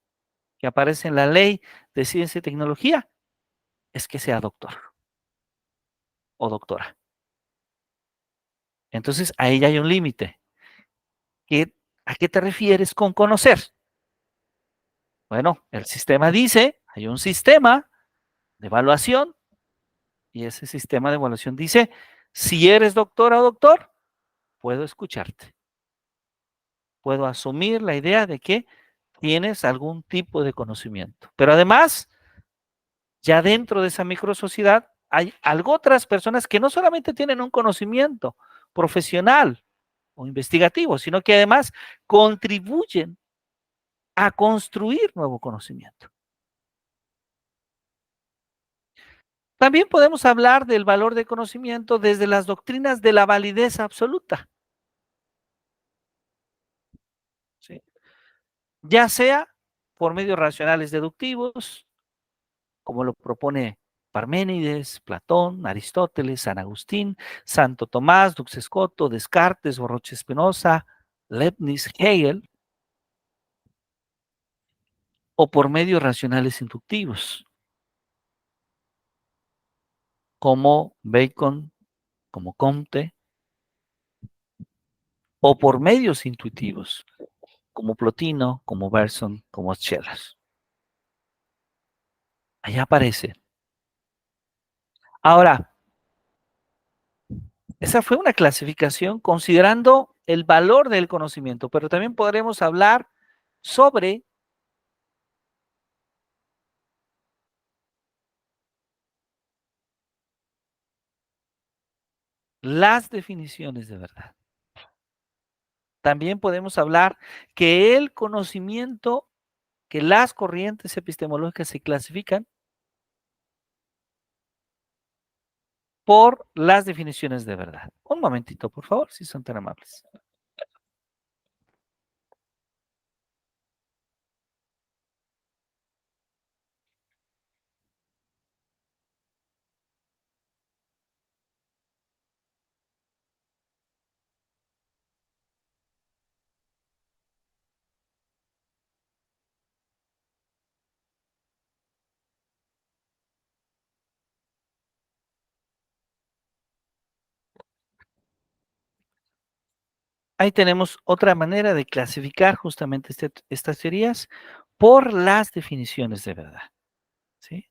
que aparece en la ley de ciencia y tecnología es que sea doctor o doctora. Entonces, ahí ya hay un límite. ¿A qué te refieres con conocer? Bueno, el sistema dice, hay un sistema de evaluación y ese sistema de evaluación dice, si eres doctora o doctor, puedo escucharte. Puedo asumir la idea de que tienes algún tipo de conocimiento. Pero además, ya dentro de esa microsociedad hay algo otras personas que no solamente tienen un conocimiento profesional o investigativo, sino que además contribuyen a construir nuevo conocimiento. También podemos hablar del valor de conocimiento desde las doctrinas de la validez absoluta. ¿Sí? Ya sea por medios racionales deductivos, como lo propone Parménides, Platón, Aristóteles, San Agustín, Santo Tomás, Dux Escoto, Descartes, Roche Spinoza, Leibniz, Hegel, o por medios racionales inductivos, como Bacon, como Comte, o por medios intuitivos, como Plotino, como Bergson, como Scheller. Allá aparece. Ahora, esa fue una clasificación considerando el valor del conocimiento, pero también podremos hablar sobre las definiciones de verdad. También podemos hablar que el conocimiento, que las corrientes epistemológicas se clasifican por las definiciones de verdad. Un momentito, por favor, si son tan amables. Ahí tenemos otra manera de clasificar justamente estas teorías por las definiciones de verdad. ¿Sí?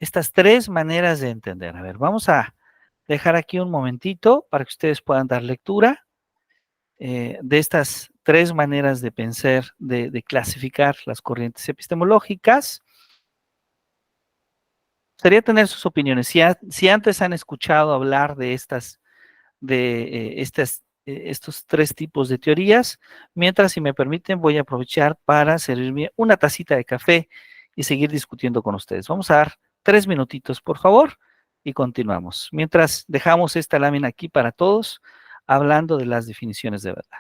Estas tres maneras de entender. A ver, vamos a dejar aquí un momentito para que ustedes puedan dar lectura. de estas tres maneras de pensar, de clasificar las corrientes epistemológicas. Me gustaría tener sus opiniones. Si antes han escuchado hablar de estos tres tipos de teorías, mientras, si me permiten, voy a aprovechar para servirme una tacita de café y seguir discutiendo con ustedes. Vamos a dar 3 minutitos, por favor, y continuamos. Mientras dejamos esta lámina aquí para todos, hablando de las definiciones de verdad.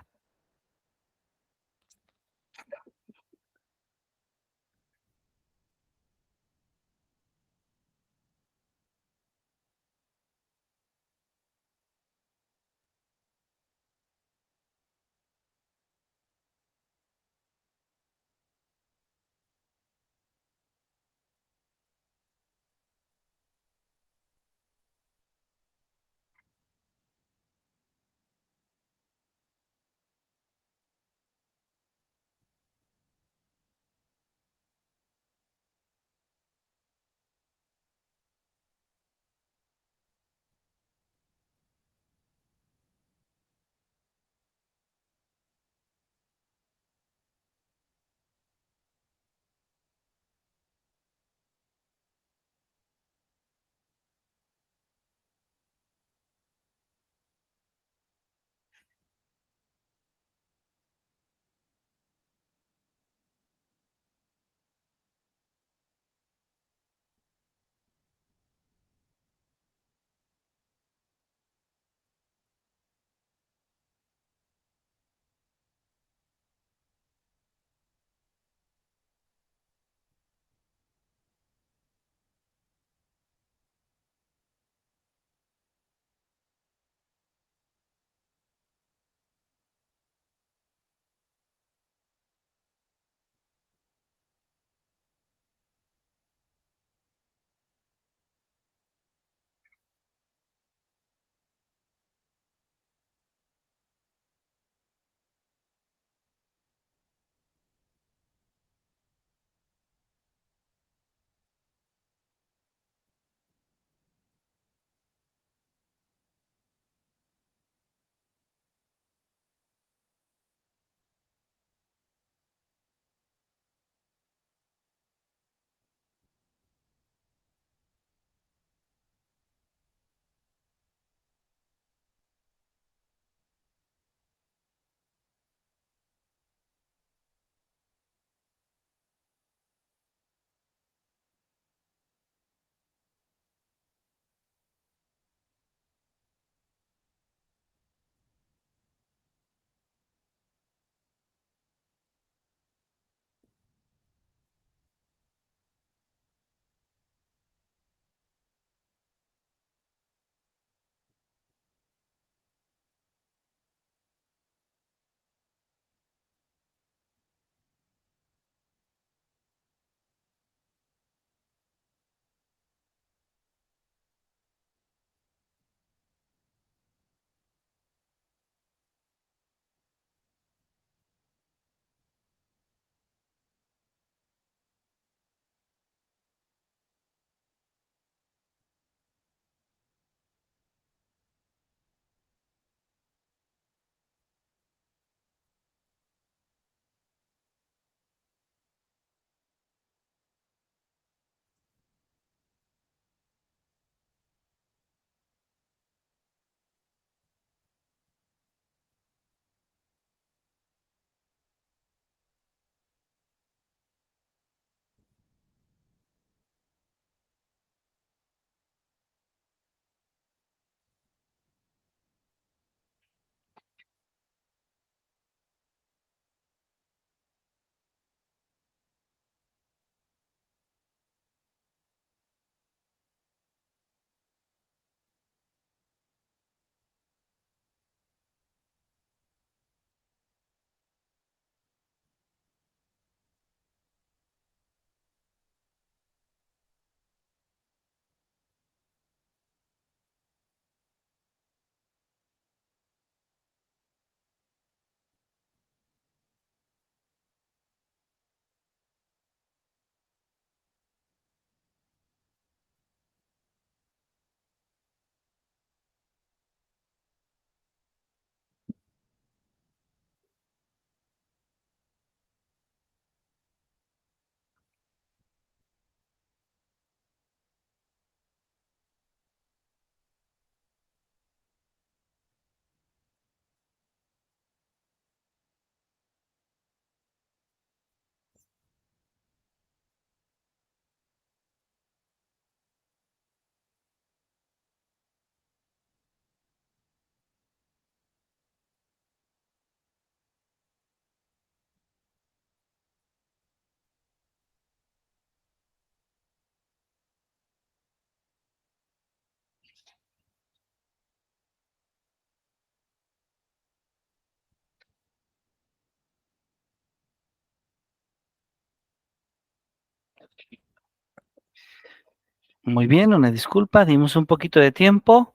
Muy bien, una disculpa, dimos un poquito de tiempo.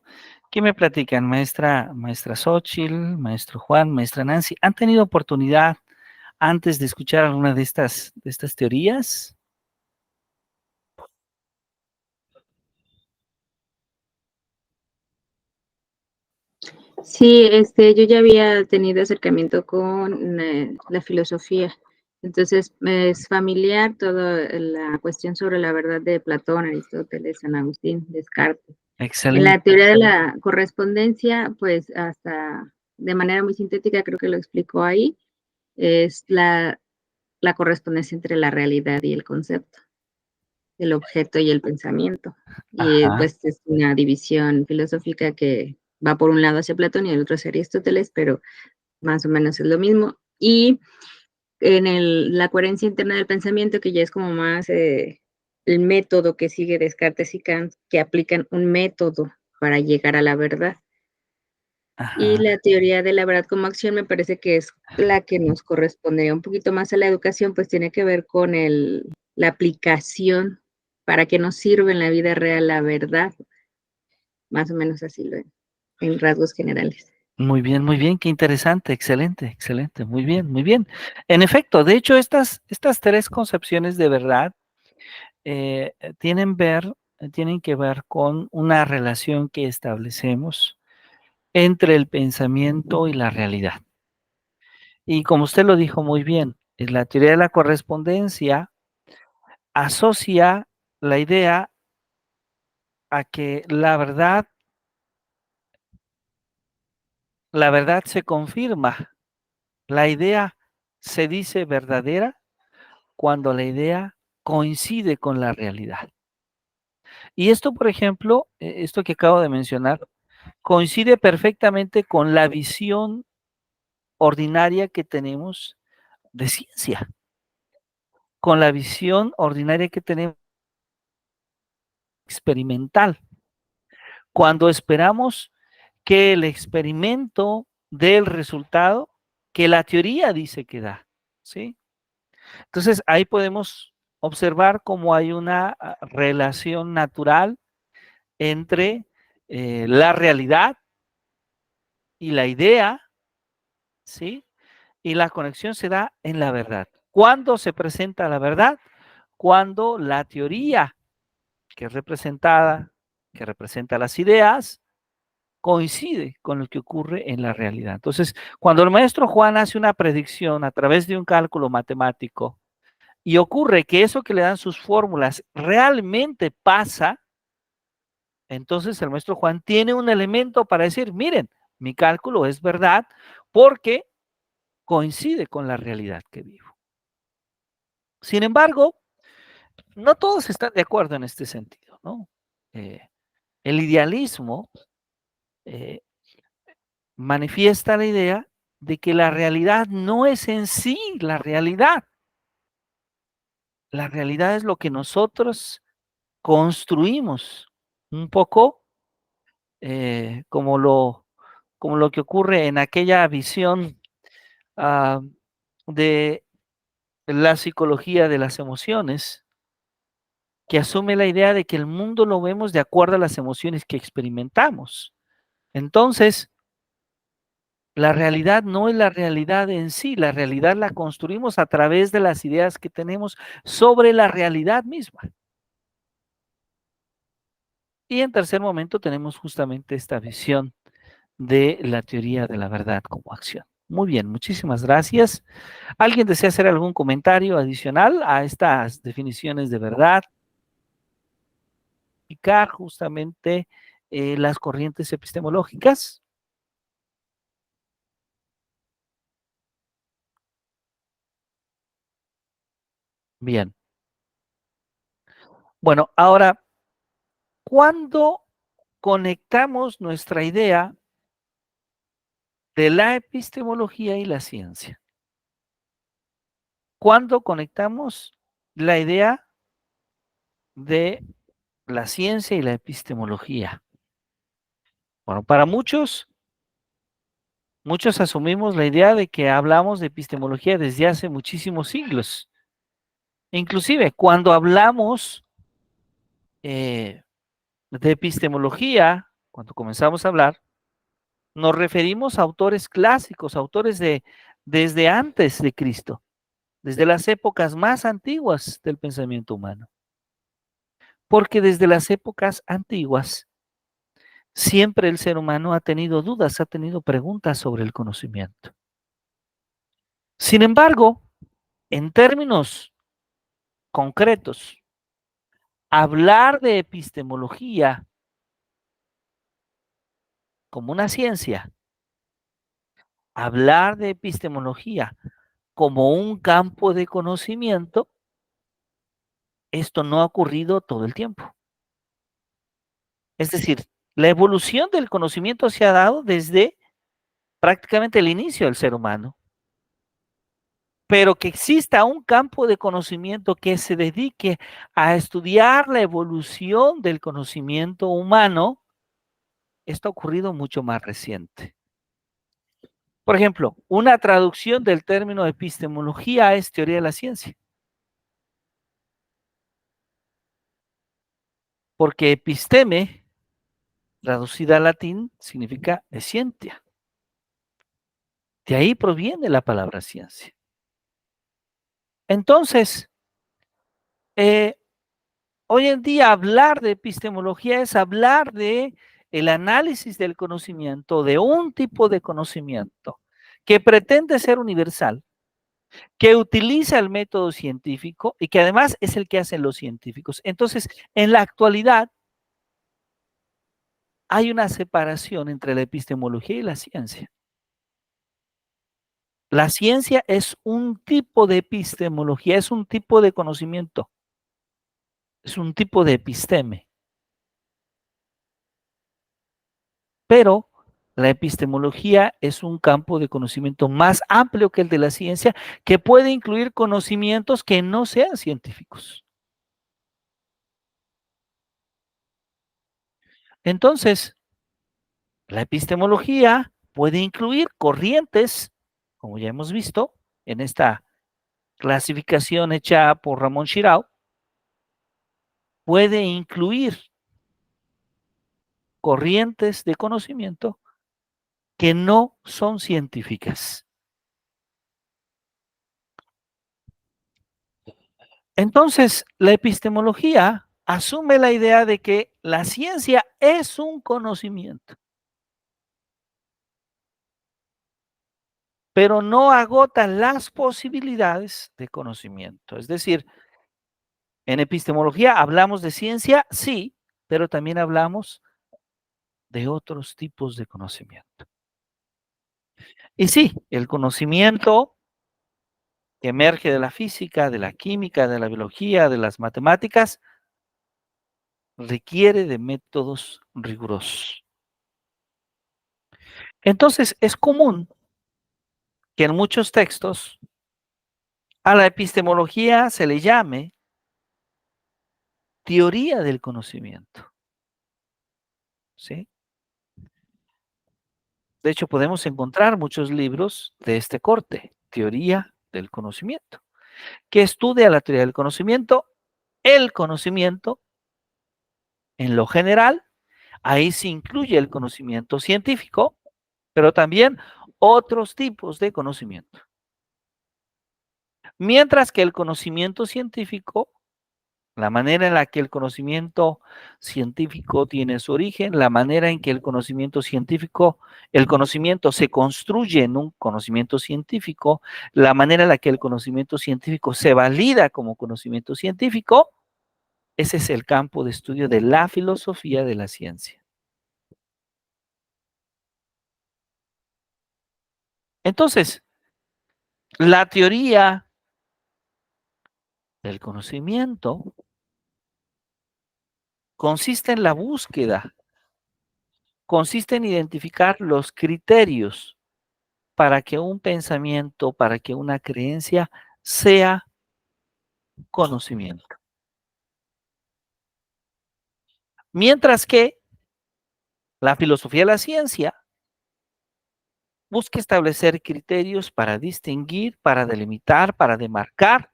¿Qué me platican, maestra Xóchitl, maestro Juan, maestra Nancy? ¿Han tenido oportunidad antes de escuchar alguna de estas teorías? Sí, yo ya había tenido acercamiento con la filosofía, entonces me es familiar toda la cuestión sobre la verdad de Platón, Aristóteles, San Agustín, Descartes. En la Excelente. teoría de la correspondencia, pues hasta de manera muy sintética, creo que lo explicó ahí, es la correspondencia entre la realidad y el concepto, el objeto y el pensamiento. Y Ajá. pues es una división filosófica que va por un lado hacia Platón y el otro hacia Aristóteles, pero más o menos es lo mismo. Y en la coherencia interna del pensamiento, que ya es como más el método que sigue Descartes y Kant, que aplican un método para llegar a la verdad. Y Ajá. la teoría de la verdad como acción me parece que es la que nos correspondería un poquito más a la educación, pues tiene que ver con la aplicación para que nos sirva en la vida real la verdad, más o menos así en rasgos generales. Muy bien, qué interesante, excelente, excelente, muy bien, muy bien. En efecto, de hecho, estas tres concepciones de verdad tienen que ver con una relación que establecemos entre el pensamiento y la realidad. Y como usted lo dijo muy bien, en la teoría de la correspondencia asocia la idea a que la verdad se confirma, la idea se dice verdadera cuando la idea coincide con la realidad. Y esto, por ejemplo, esto que acabo de mencionar, coincide perfectamente con la visión ordinaria que tenemos de ciencia, con la visión ordinaria que tenemos experimental. Cuando esperamos que el experimento dé el resultado que la teoría dice que da, ¿sí? Entonces, ahí podemos observar cómo hay una relación natural entre la realidad y la idea, ¿sí? Y la conexión se da en la verdad. ¿Cuándo se presenta la verdad? Cuando la teoría que es representada, que representa las ideas, coincide con lo que ocurre en la realidad. Entonces, cuando el maestro Juan hace una predicción a través de un cálculo matemático y ocurre que eso que le dan sus fórmulas realmente pasa, entonces el maestro Juan tiene un elemento para decir, miren, mi cálculo es verdad porque coincide con la realidad que vivo. Sin embargo, no todos están de acuerdo en este sentido, ¿no? El idealismo eh, manifiesta la idea de que la realidad no es en sí la realidad. La realidad es lo que nosotros construimos, un poco como como lo que ocurre en aquella visión ah, de la psicología de las emociones, que asume la idea de que el mundo lo vemos de acuerdo a las emociones que experimentamos. Entonces, la realidad no es la realidad en sí, la realidad la construimos a través de las ideas que tenemos sobre la realidad misma. Y en tercer momento tenemos justamente esta visión de la teoría de la verdad como acción. Muy bien, muchísimas gracias. ¿Alguien desea hacer algún comentario adicional a estas definiciones de verdad? Explicar justamente las corrientes epistemológicas. Bien. Bueno, ahora, ¿cuándo conectamos nuestra idea de la epistemología y la ciencia? ¿Cuándo conectamos la idea de la ciencia y la epistemología? Bueno, para muchos asumimos la idea de que hablamos de epistemología desde hace muchísimos siglos. Inclusive, cuando hablamos de epistemología, cuando comenzamos a hablar, nos referimos a autores clásicos, autores desde antes de Cristo, desde las épocas más antiguas del pensamiento humano. Porque desde las épocas antiguas, siempre el ser humano ha tenido dudas, ha tenido preguntas sobre el conocimiento. Sin embargo, en términos concretos, hablar de epistemología como una ciencia, hablar de epistemología como un campo de conocimiento, esto no ha ocurrido todo el tiempo. Es decir, la evolución del conocimiento se ha dado desde prácticamente el inicio del ser humano. Pero que exista un campo de conocimiento que se dedique a estudiar la evolución del conocimiento humano, esto ha ocurrido mucho más reciente. Por ejemplo, una traducción del término epistemología es teoría de la ciencia. Porque episteme, traducida al latín, significa ciencia. De ahí proviene la palabra ciencia. Entonces, hoy en día hablar de epistemología es hablar de el análisis del conocimiento, de un tipo de conocimiento que pretende ser universal, que utiliza el método científico y que además es el que hacen los científicos. Entonces, en la actualidad hay una separación entre la epistemología y la ciencia. La ciencia es un tipo de epistemología, es un tipo de conocimiento, es un tipo de episteme. Pero la epistemología es un campo de conocimiento más amplio que el de la ciencia, que puede incluir conocimientos que no sean científicos. Entonces, la epistemología puede incluir corrientes, como ya hemos visto en esta clasificación hecha por Ramón Shirao, puede incluir corrientes de conocimiento que no son científicas. Entonces, la epistemología asume la idea de que la ciencia es un conocimiento, pero no agota las posibilidades de conocimiento. Es decir, en epistemología hablamos de ciencia, sí, pero también hablamos de otros tipos de conocimiento. Y sí, el conocimiento que emerge de la física, de la química, de la biología, de las matemáticas, requiere de métodos rigurosos. Entonces, es común que en muchos textos a la epistemología se le llame teoría del conocimiento. ¿Sí? De hecho, podemos encontrar muchos libros de este corte, teoría del conocimiento, que estudia la teoría del conocimiento, el conocimiento en lo general, ahí se incluye el conocimiento científico, pero también otros tipos de conocimiento. Mientras que el conocimiento científico, la manera en la que el conocimiento científico tiene su origen, la manera en que el conocimiento se construye en un conocimiento científico, la manera en la que el conocimiento científico se valida como conocimiento científico, ese es el campo de estudio de la filosofía de la ciencia. Entonces, la teoría del conocimiento consiste en la búsqueda, consiste en identificar los criterios para que un pensamiento, para que una creencia sea conocimiento. Mientras que la filosofía de la ciencia busca establecer criterios para distinguir, para delimitar, para demarcar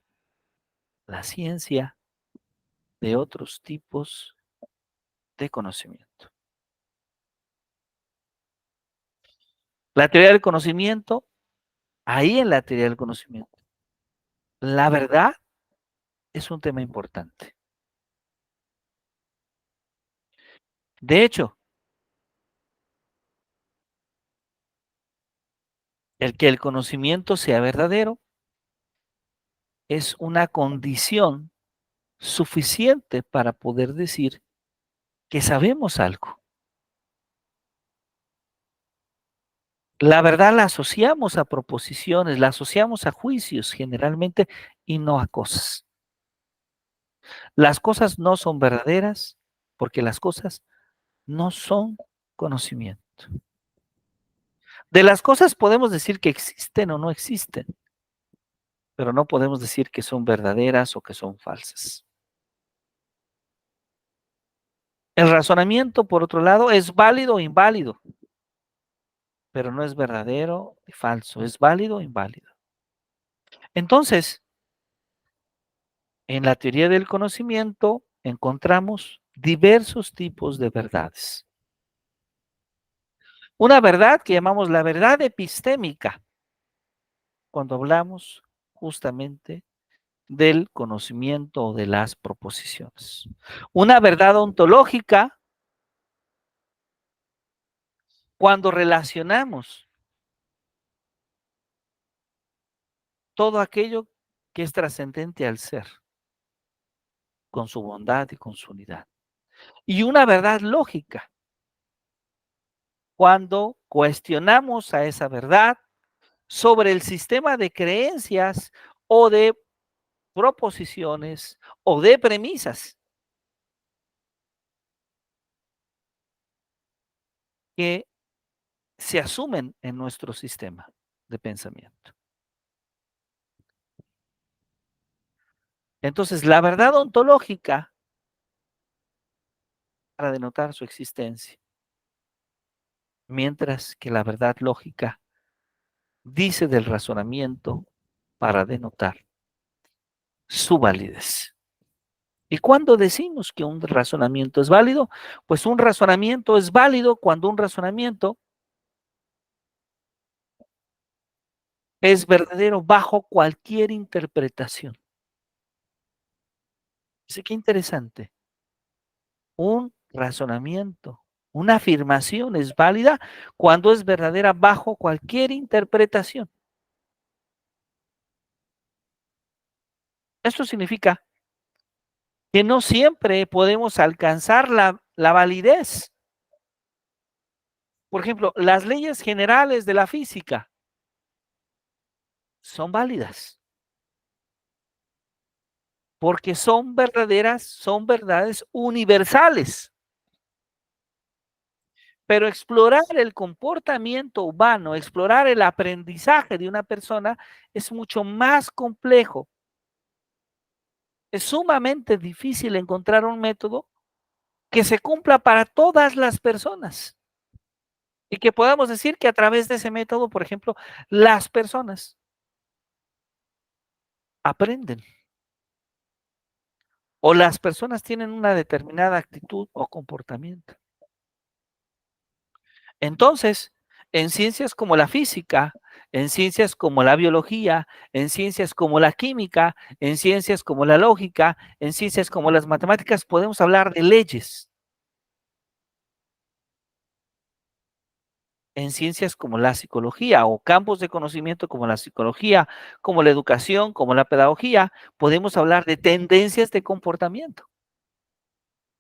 la ciencia de otros tipos de conocimiento. La teoría del conocimiento, ahí en la teoría del conocimiento, la verdad es un tema importante. De hecho, el que el conocimiento sea verdadero es una condición suficiente para poder decir que sabemos algo. La verdad la asociamos a proposiciones, la asociamos a juicios generalmente y no a cosas. Las cosas no son verdaderas porque las cosas no son conocimiento. De las cosas podemos decir que existen o no existen, pero no podemos decir que son verdaderas o que son falsas. El razonamiento, por otro lado, es válido o inválido, pero no es verdadero y falso, es válido o inválido. Entonces, en la teoría del conocimiento encontramos diversos tipos de verdades. Una verdad que llamamos la verdad epistémica, cuando hablamos justamente del conocimiento o de las proposiciones. Una verdad ontológica, cuando relacionamos todo aquello que es trascendente al ser, con su bondad y con su unidad. Y una verdad lógica, cuando cuestionamos a esa verdad sobre el sistema de creencias o de proposiciones o de premisas que se asumen en nuestro sistema de pensamiento. Entonces, la verdad ontológica para denotar su existencia, mientras que la verdad lógica dice del razonamiento para denotar su validez. ¿Y cuándo decimos que un razonamiento es válido? Pues un razonamiento es válido cuando un razonamiento es verdadero bajo cualquier interpretación. Así que interesante. Un razonamiento, una afirmación es válida cuando es verdadera bajo cualquier interpretación. Esto significa que no siempre podemos alcanzar la validez. Por ejemplo, las leyes generales de la física son válidas porque son verdaderas, son verdades universales. Pero explorar el comportamiento humano, explorar el aprendizaje de una persona es mucho más complejo. Es sumamente difícil encontrar un método que se cumpla para todas las personas y que podamos decir que a través de ese método, por ejemplo, las personas aprenden o las personas tienen una determinada actitud o comportamiento. Entonces, en ciencias como la física, en ciencias como la biología, en ciencias como la química, en ciencias como la lógica, en ciencias como las matemáticas, podemos hablar de leyes. En ciencias como la psicología o campos de conocimiento como la psicología, como la educación, como la pedagogía, podemos hablar de tendencias de comportamiento,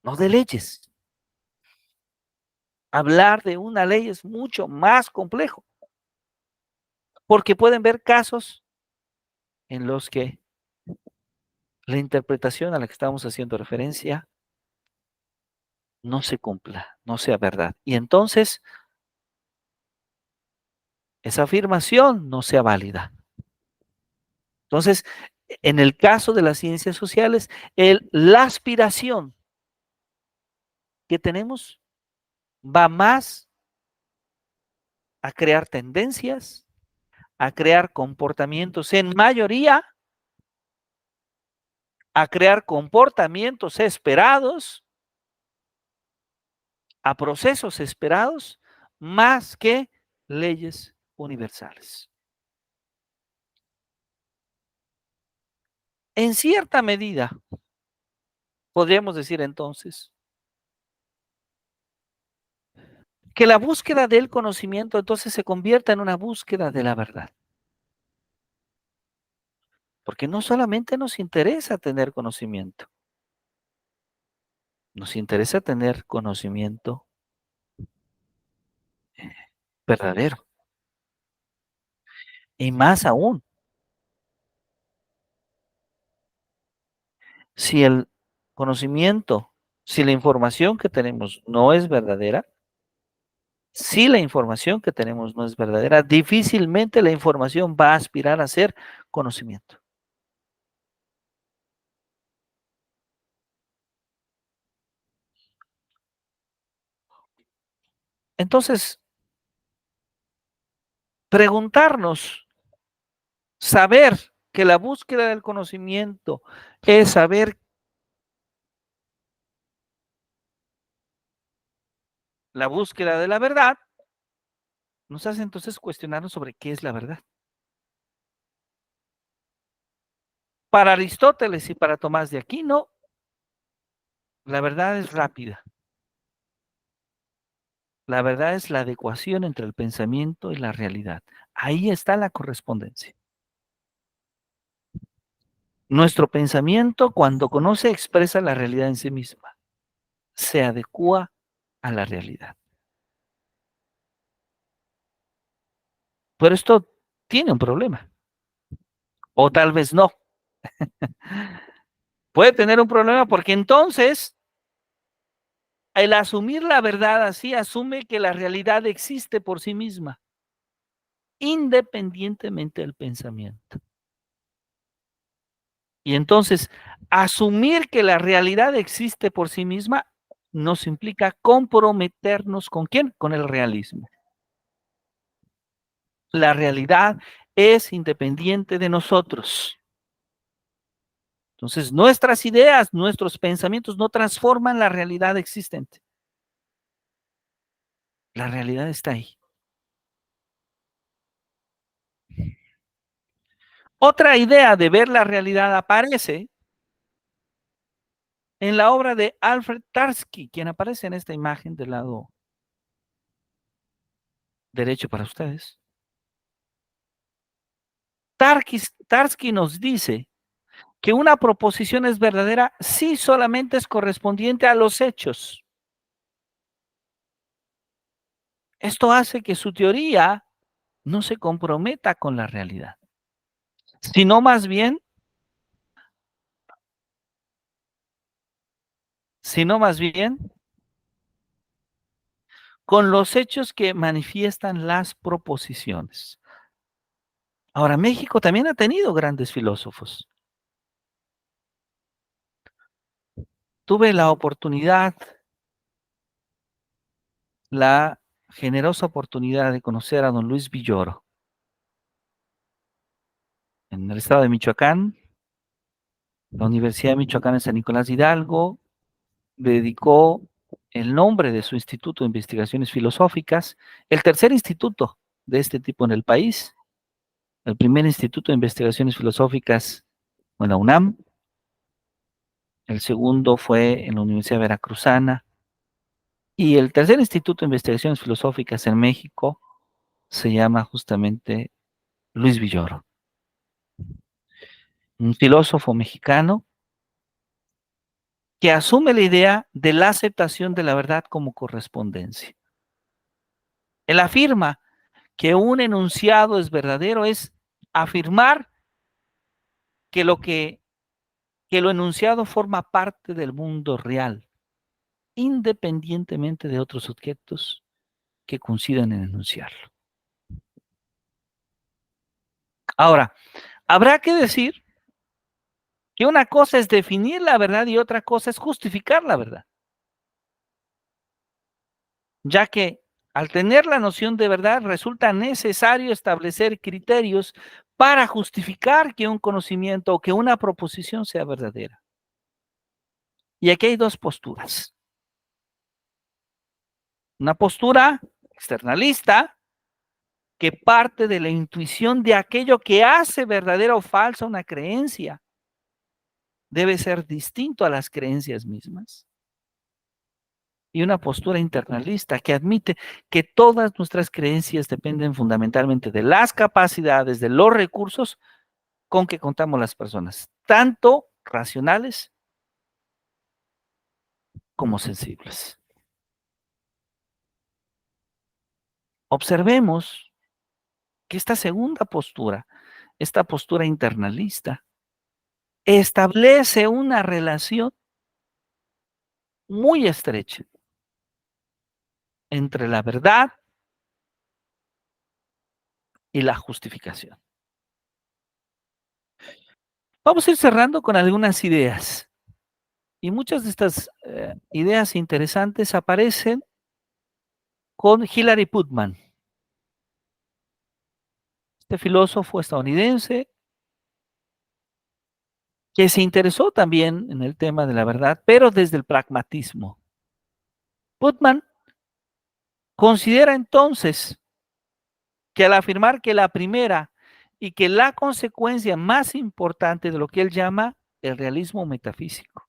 no de leyes. Hablar de una ley es mucho más complejo, porque pueden ver casos en los que la interpretación a la que estamos haciendo referencia no se cumpla, no sea verdad. Y entonces esa afirmación no sea válida. Entonces, en el caso de las ciencias sociales, la aspiración que tenemos va más a crear tendencias, a crear comportamientos en mayoría a crear comportamientos esperados, a procesos esperados, más que leyes universales. En cierta medida, podríamos decir entonces, que la búsqueda del conocimiento entonces se convierta en una búsqueda de la verdad. Porque no solamente nos interesa tener conocimiento, nos interesa tener conocimiento verdadero. Y más aún, si el conocimiento, si la información que tenemos no es verdadera, si la información que tenemos no es verdadera, difícilmente la información va a aspirar a ser conocimiento. Entonces, preguntarnos, saber que la búsqueda del conocimiento es saber la búsqueda de la verdad, nos hace entonces cuestionarnos sobre qué es la verdad. Para Aristóteles y para Tomás de Aquino, la verdad es rápida. La verdad es la adecuación entre el pensamiento y la realidad. Ahí está la correspondencia. Nuestro pensamiento, cuando conoce, expresa la realidad en sí misma. Se adecua a la realidad. Pero esto tiene un problema. O tal vez no. Puede tener un problema porque entonces el asumir la verdad así asume que la realidad existe por sí misma, independientemente del pensamiento. Y entonces, asumir que la realidad existe por sí misma nos implica comprometernos ¿con quién? Con el realismo. La realidad es independiente de nosotros. Entonces, nuestras ideas, nuestros pensamientos no transforman la realidad existente. La realidad está ahí. Otra idea de ver la realidad aparece en la obra de Alfred Tarski, quien aparece en esta imagen del lado derecho para ustedes. Tarski nos dice que una proposición es verdadera si solamente es correspondiente a los hechos. Esto hace que su teoría no se comprometa con la realidad, sino más bien con los hechos que manifiestan las proposiciones. Ahora, México también ha tenido grandes filósofos. Tuve la oportunidad, la generosa oportunidad de conocer a don Luis Villoro en el estado de Michoacán, la Universidad de Michoacán en San Nicolás de Hidalgo. Le dedicó el nombre de su Instituto de Investigaciones Filosóficas, el tercer instituto de este tipo en el país, el primer Instituto de Investigaciones Filosóficas en la UNAM, el segundo fue en la Universidad Veracruzana, y el tercer Instituto de Investigaciones Filosóficas en México se llama justamente Luis Villoro, un filósofo mexicano que asume la idea de la aceptación de la verdad como correspondencia. Él afirma que un enunciado es verdadero es afirmar que lo enunciado forma parte del mundo real, independientemente de otros objetos que coincidan en enunciarlo. Ahora, habrá que decir que una cosa es definir la verdad y otra cosa es justificar la verdad, ya que al tener la noción de verdad resulta necesario establecer criterios para justificar que un conocimiento o que una proposición sea verdadera. Y aquí hay dos posturas. Una postura externalista que parte de la intuición de aquello que hace verdadera o falsa una creencia. Debe ser distinto a las creencias mismas. Y una postura internalista que admite que todas nuestras creencias dependen fundamentalmente de las capacidades, de los recursos con que contamos las personas, tanto racionales como sensibles. Observemos que esta segunda postura, esta postura internalista, establece una relación muy estrecha entre la verdad y la justificación. Vamos a ir cerrando con algunas ideas. Y muchas de estas ideas interesantes aparecen con Hilary Putnam, este filósofo estadounidense que se interesó también en el tema de la verdad, pero desde el pragmatismo. Putnam considera entonces que al afirmar que la primera y que la consecuencia más importante de lo que él llama el realismo metafísico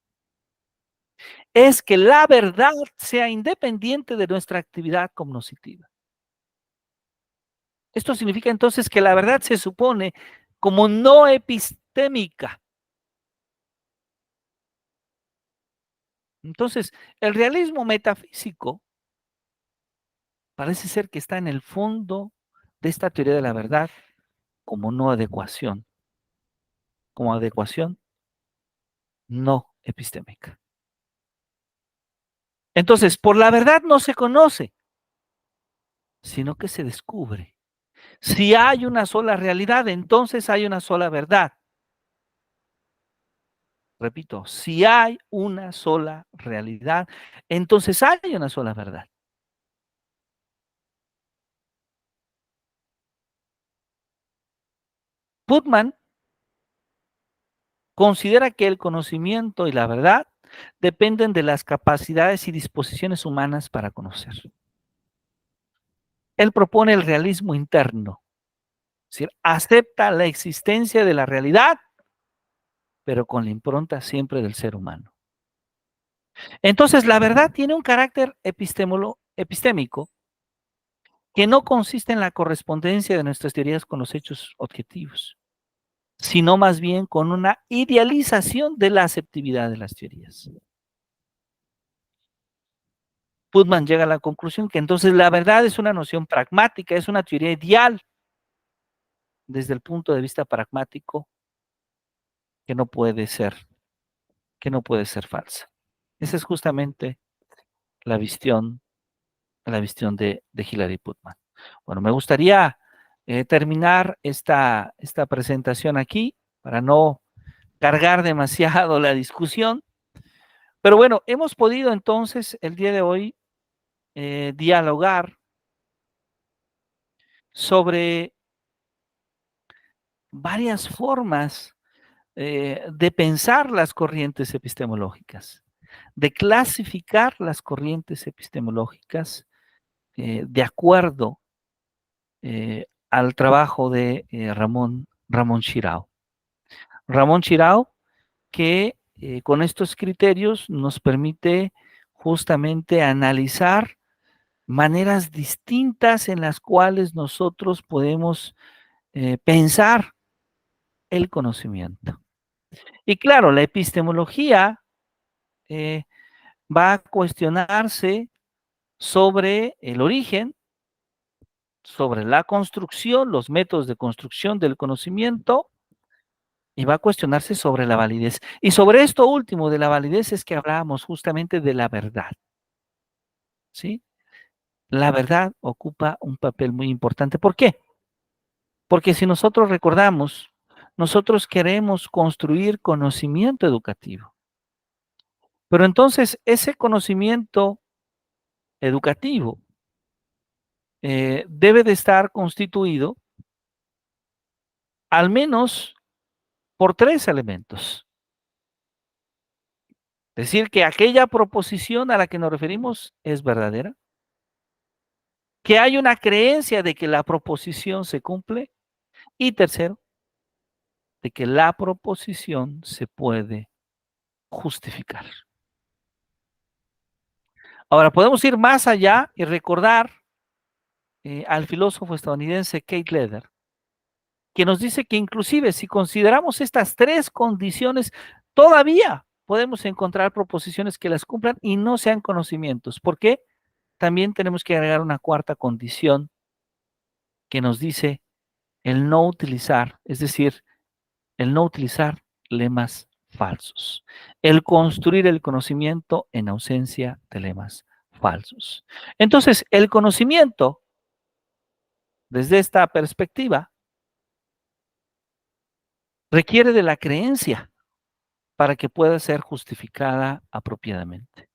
es que la verdad sea independiente de nuestra actividad cognoscitiva. Esto significa entonces que la verdad se supone como no epistémica. Entonces, el realismo metafísico parece ser que está en el fondo de esta teoría de la verdad como no adecuación, como adecuación no epistémica. Entonces, por la verdad no se conoce, sino que se descubre. Si hay una sola realidad, entonces hay una sola verdad. Repito, si hay una sola realidad, entonces hay una sola verdad. Putnam considera que el conocimiento y la verdad dependen de las capacidades y disposiciones humanas para conocer. Él propone el realismo interno, es decir, acepta la existencia de la realidad, pero con la impronta siempre del ser humano. Entonces, la verdad tiene un carácter epistémico que no consiste en la correspondencia de nuestras teorías con los hechos objetivos, sino más bien con una idealización de la aceptividad de las teorías. Putnam llega a la conclusión que entonces la verdad es una noción pragmática, es una teoría ideal desde el punto de vista pragmático que no puede ser falsa. Esa es justamente la visión de Hilary Putnam. Bueno, me gustaría terminar esta presentación aquí para no cargar demasiado la discusión. Pero bueno, hemos podido entonces el día de hoy dialogar sobre varias formas de pensar las corrientes epistemológicas, de clasificar las corrientes epistemológicas de acuerdo al trabajo de Ramón Chirao. Ramón Chirao, que con estos criterios nos permite justamente analizar maneras distintas en las cuales nosotros podemos pensar el conocimiento. Y claro, la epistemología va a cuestionarse sobre el origen, sobre la construcción, los métodos de construcción del conocimiento, y va a cuestionarse sobre la validez. Y sobre esto último de la validez es que hablábamos justamente de la verdad. ¿Sí? La verdad ocupa un papel muy importante. ¿Por qué? Porque si nosotros recordamos, nosotros queremos construir conocimiento educativo. Pero entonces ese conocimiento educativo debe de estar constituido al menos por tres elementos. Decir que aquella proposición a la que nos referimos es verdadera. Que hay una creencia de que la proposición se cumple. Y tercero, de que la proposición se puede justificar. Ahora, podemos ir más allá y recordar al filósofo estadounidense Kate Leder, que nos dice que inclusive si consideramos estas tres condiciones, todavía podemos encontrar proposiciones que las cumplan y no sean conocimientos. ¿Por qué? También tenemos que agregar una cuarta condición que nos dice el no utilizar, es decir, el no utilizar lemas falsos, el construir el conocimiento en ausencia de lemas falsos. Entonces, el conocimiento, desde esta perspectiva, requiere de la creencia para que pueda ser justificada apropiadamente.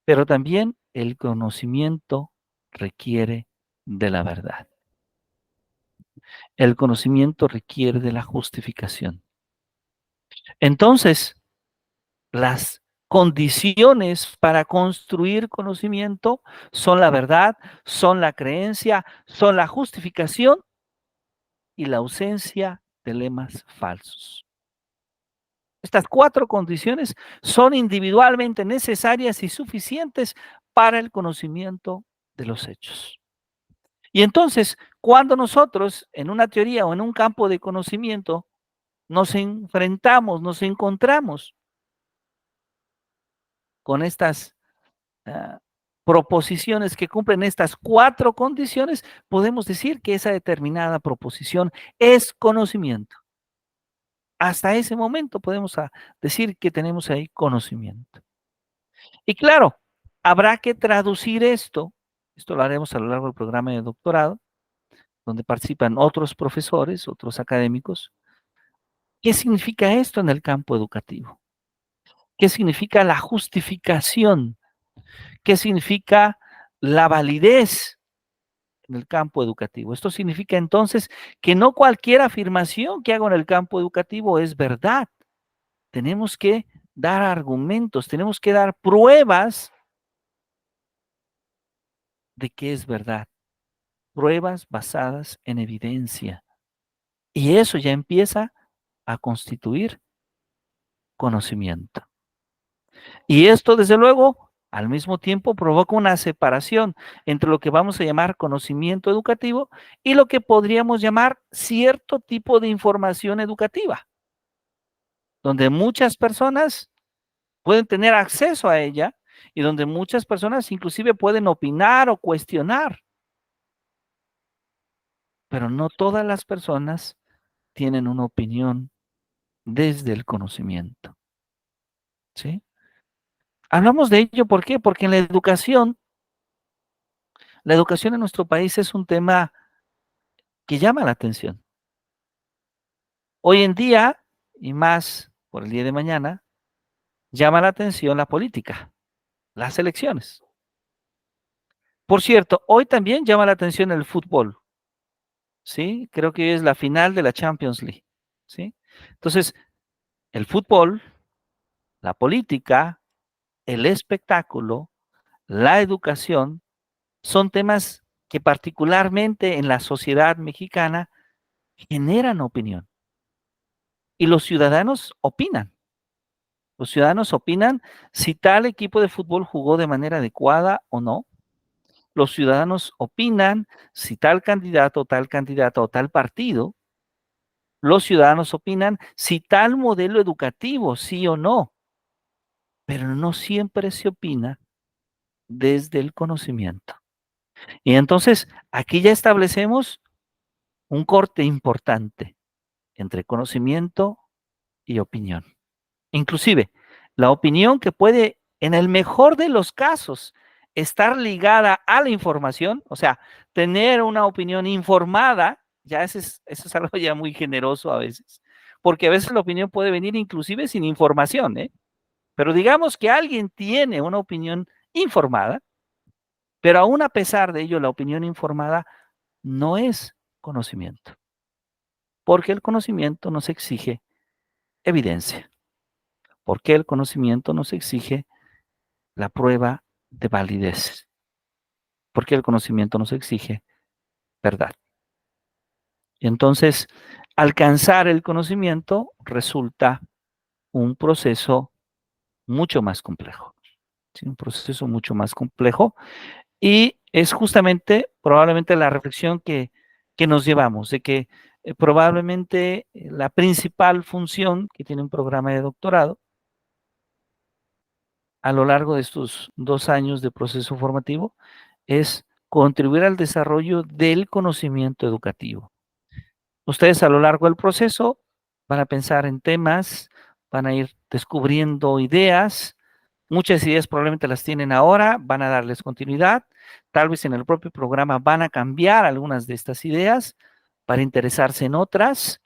Pero también el conocimiento requiere de la verdad. El conocimiento requiere de la justificación. Entonces, las condiciones para construir conocimiento son la verdad, son la creencia, son la justificación y la ausencia de lemas falsos. Estas cuatro condiciones son individualmente necesarias y suficientes para el conocimiento de los hechos. Y entonces, cuando nosotros en una teoría o en un campo de conocimiento nos enfrentamos, nos encontramos con estas proposiciones que cumplen estas cuatro condiciones, podemos decir que esa determinada proposición es conocimiento. Hasta ese momento podemos decir que tenemos ahí conocimiento. Y claro, habrá que traducir esto lo haremos a lo largo del programa de doctorado, donde participan otros profesores, otros académicos. ¿Qué significa esto en el campo educativo? ¿Qué significa la justificación? ¿Qué significa la validez en el campo educativo? Esto significa entonces que no cualquier afirmación que hago en el campo educativo es verdad. Tenemos que dar argumentos, tenemos que dar pruebas de que es verdad, pruebas basadas en evidencia. Y eso ya empieza a constituir conocimiento. Y esto, desde luego, al mismo tiempo provoca una separación entre lo que vamos a llamar conocimiento educativo y lo que podríamos llamar cierto tipo de información educativa, donde muchas personas pueden tener acceso a ella y donde muchas personas inclusive pueden opinar o cuestionar. Pero no todas las personas tienen una opinión desde el conocimiento. ¿Sí? Hablamos de ello, ¿por qué? Porque en la educación en nuestro país es un tema que llama la atención. Hoy en día, y más por el día de mañana, llama la atención la política, las elecciones. Por cierto, hoy también llama la atención el fútbol, ¿sí? Creo que es la final de la Champions League, ¿sí? Entonces, el fútbol, la política, el espectáculo, la educación, son temas que particularmente en la sociedad mexicana generan opinión. Y los ciudadanos opinan. Los ciudadanos opinan si tal equipo de fútbol jugó de manera adecuada o no. Los ciudadanos opinan si tal candidato o tal partido. Los ciudadanos opinan si tal modelo educativo, sí o no. Pero no siempre se opina desde el conocimiento. Y entonces aquí ya establecemos un corte importante entre conocimiento y opinión. Inclusive, la opinión que puede, en el mejor de los casos, estar ligada a la información, o sea, tener una opinión informada, ya eso es algo ya muy generoso a veces, porque a veces la opinión puede venir inclusive sin información, ¿eh? Pero digamos que alguien tiene una opinión informada, pero aún a pesar de ello, la opinión informada no es conocimiento, porque el conocimiento nos exige evidencia. ¿Por qué el conocimiento nos exige la prueba de validez? ¿Por qué el conocimiento nos exige verdad? Entonces, alcanzar el conocimiento resulta un proceso mucho más complejo, ¿sí? Un proceso mucho más complejo, y es justamente probablemente la reflexión que nos llevamos, de que probablemente la principal función que tiene un programa de doctorado a lo largo de estos 2 años de proceso formativo es contribuir al desarrollo del conocimiento educativo. Ustedes a lo largo del proceso van a pensar en temas, van a ir descubriendo ideas, muchas ideas probablemente las tienen ahora, van a darles continuidad, tal vez en el propio programa van a cambiar algunas de estas ideas para interesarse en otras,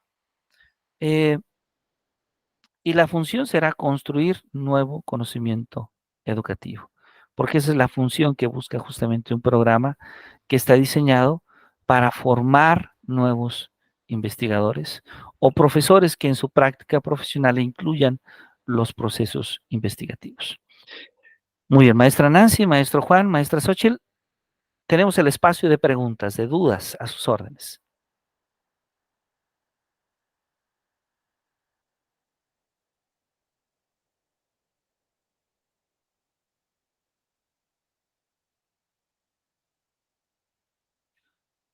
y la función será construir nuevo conocimiento educativo, porque esa es la función que busca justamente un programa que está diseñado para formar nuevos investigadores o profesores que en su práctica profesional incluyan los procesos investigativos. Muy bien, maestra Nancy, maestro Juan, maestra Xochitl, tenemos el espacio de preguntas, de dudas, a sus órdenes.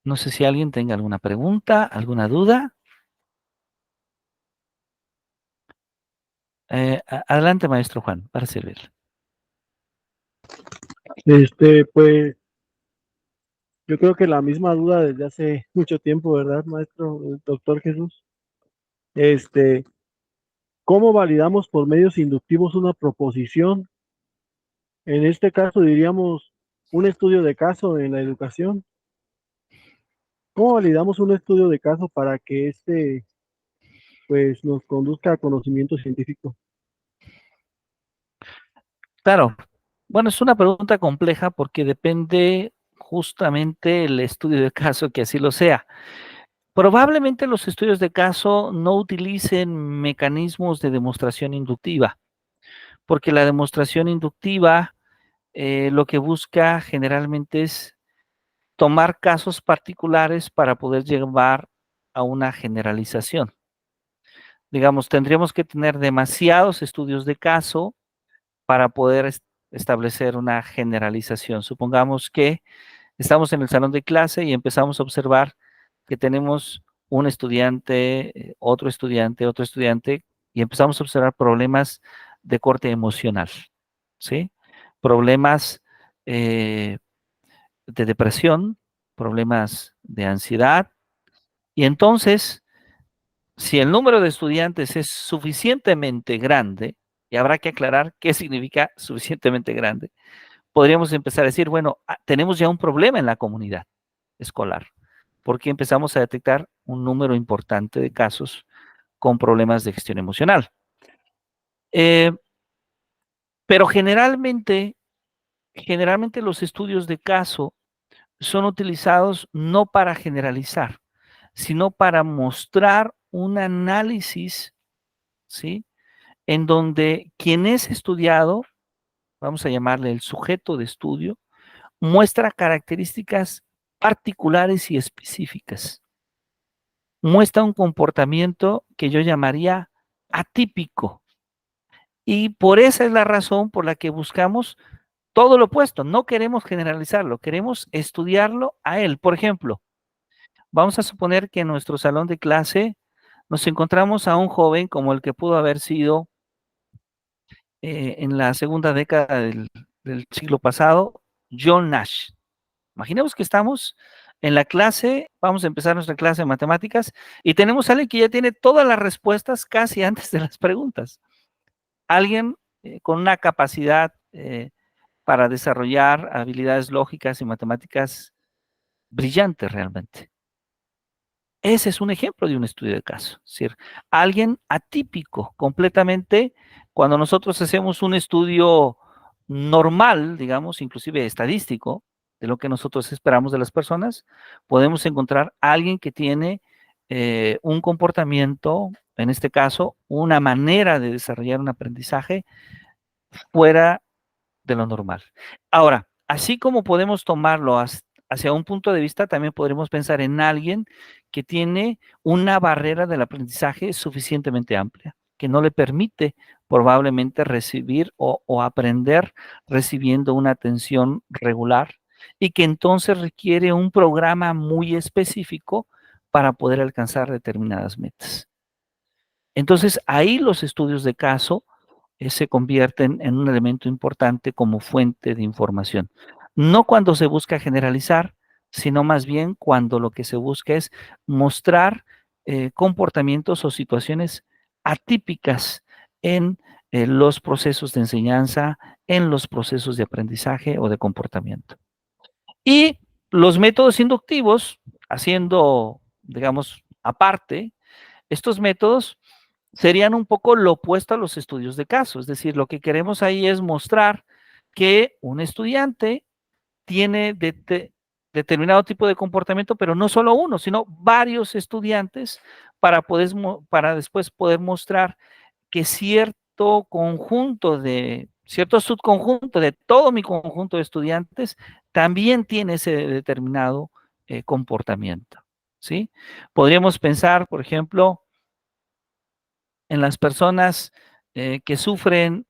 No sé si alguien tenga alguna pregunta, alguna duda. Adelante, maestro Juan, para servirle. Pues yo creo que la misma duda desde hace mucho tiempo, ¿verdad, maestro, doctor Jesús? ¿Cómo validamos por medios inductivos una proposición? En este caso diríamos un estudio de caso en la educación. ¿Cómo validamos un estudio de caso para que pues nos conduzca a conocimiento científico? Claro, bueno, es una pregunta compleja porque depende justamente el estudio de caso que así lo sea. Probablemente los estudios de caso no utilicen mecanismos de demostración inductiva, porque la demostración inductiva lo que busca generalmente es tomar casos particulares para poder llevar a una generalización. Digamos, tendríamos que tener demasiados estudios de caso para poder establecer una generalización. Supongamos que estamos en el salón de clase y empezamos a observar que tenemos un estudiante, otro estudiante, y empezamos a observar problemas de corte emocional, ¿sí? Problemas de depresión, problemas de ansiedad, y entonces, si el número de estudiantes es suficientemente grande, y habrá que aclarar qué significa suficientemente grande, podríamos empezar a decir, bueno, tenemos ya un problema en la comunidad escolar, porque empezamos a detectar un número importante de casos con problemas de gestión emocional. Pero generalmente los estudios de caso son utilizados no para generalizar, sino para mostrar un análisis, ¿sí? En donde quien es estudiado, vamos a llamarle el sujeto de estudio, muestra características particulares y específicas. Muestra un comportamiento que yo llamaría atípico. Y por esa es la razón por la que buscamos todo lo opuesto. No queremos generalizarlo, queremos estudiarlo a él. Por ejemplo, vamos a suponer que en nuestro salón de clase nos encontramos a un joven como el que pudo haber sido en la segunda década del siglo pasado, John Nash. Imaginemos que estamos en la clase, vamos a empezar nuestra clase de matemáticas y tenemos a alguien que ya tiene todas las respuestas casi antes de las preguntas. Alguien con una capacidad para desarrollar habilidades lógicas y matemáticas brillantes realmente. Ese es un ejemplo de un estudio de caso. Es decir, alguien atípico completamente. Cuando nosotros hacemos un estudio normal, digamos, inclusive estadístico, de lo que nosotros esperamos de las personas, podemos encontrar a alguien que tiene un comportamiento en este caso, una manera de desarrollar un aprendizaje fuera de lo normal. Ahora, así como podemos tomarlo hacia un punto de vista, también podremos pensar en alguien que tiene una barrera del aprendizaje suficientemente amplia, que no le permite probablemente recibir o aprender recibiendo una atención regular y que entonces requiere un programa muy específico para poder alcanzar determinadas metas. Entonces, ahí los estudios de caso se convierten en un elemento importante como fuente de información. No cuando se busca generalizar, sino más bien cuando lo que se busca es mostrar comportamientos o situaciones atípicas en los procesos de enseñanza, en los procesos de aprendizaje o de comportamiento. Y los métodos inductivos, haciendo, digamos, aparte, estos métodos serían un poco lo opuesto a los estudios de caso. Es decir, lo que queremos ahí es mostrar que un estudiante tiene determinado tipo de comportamiento, pero no solo uno, sino varios estudiantes para después poder mostrar que cierto subconjunto de todo mi conjunto de estudiantes también tiene ese determinado comportamiento, ¿sí? Podríamos pensar, por ejemplo, en las personas que sufren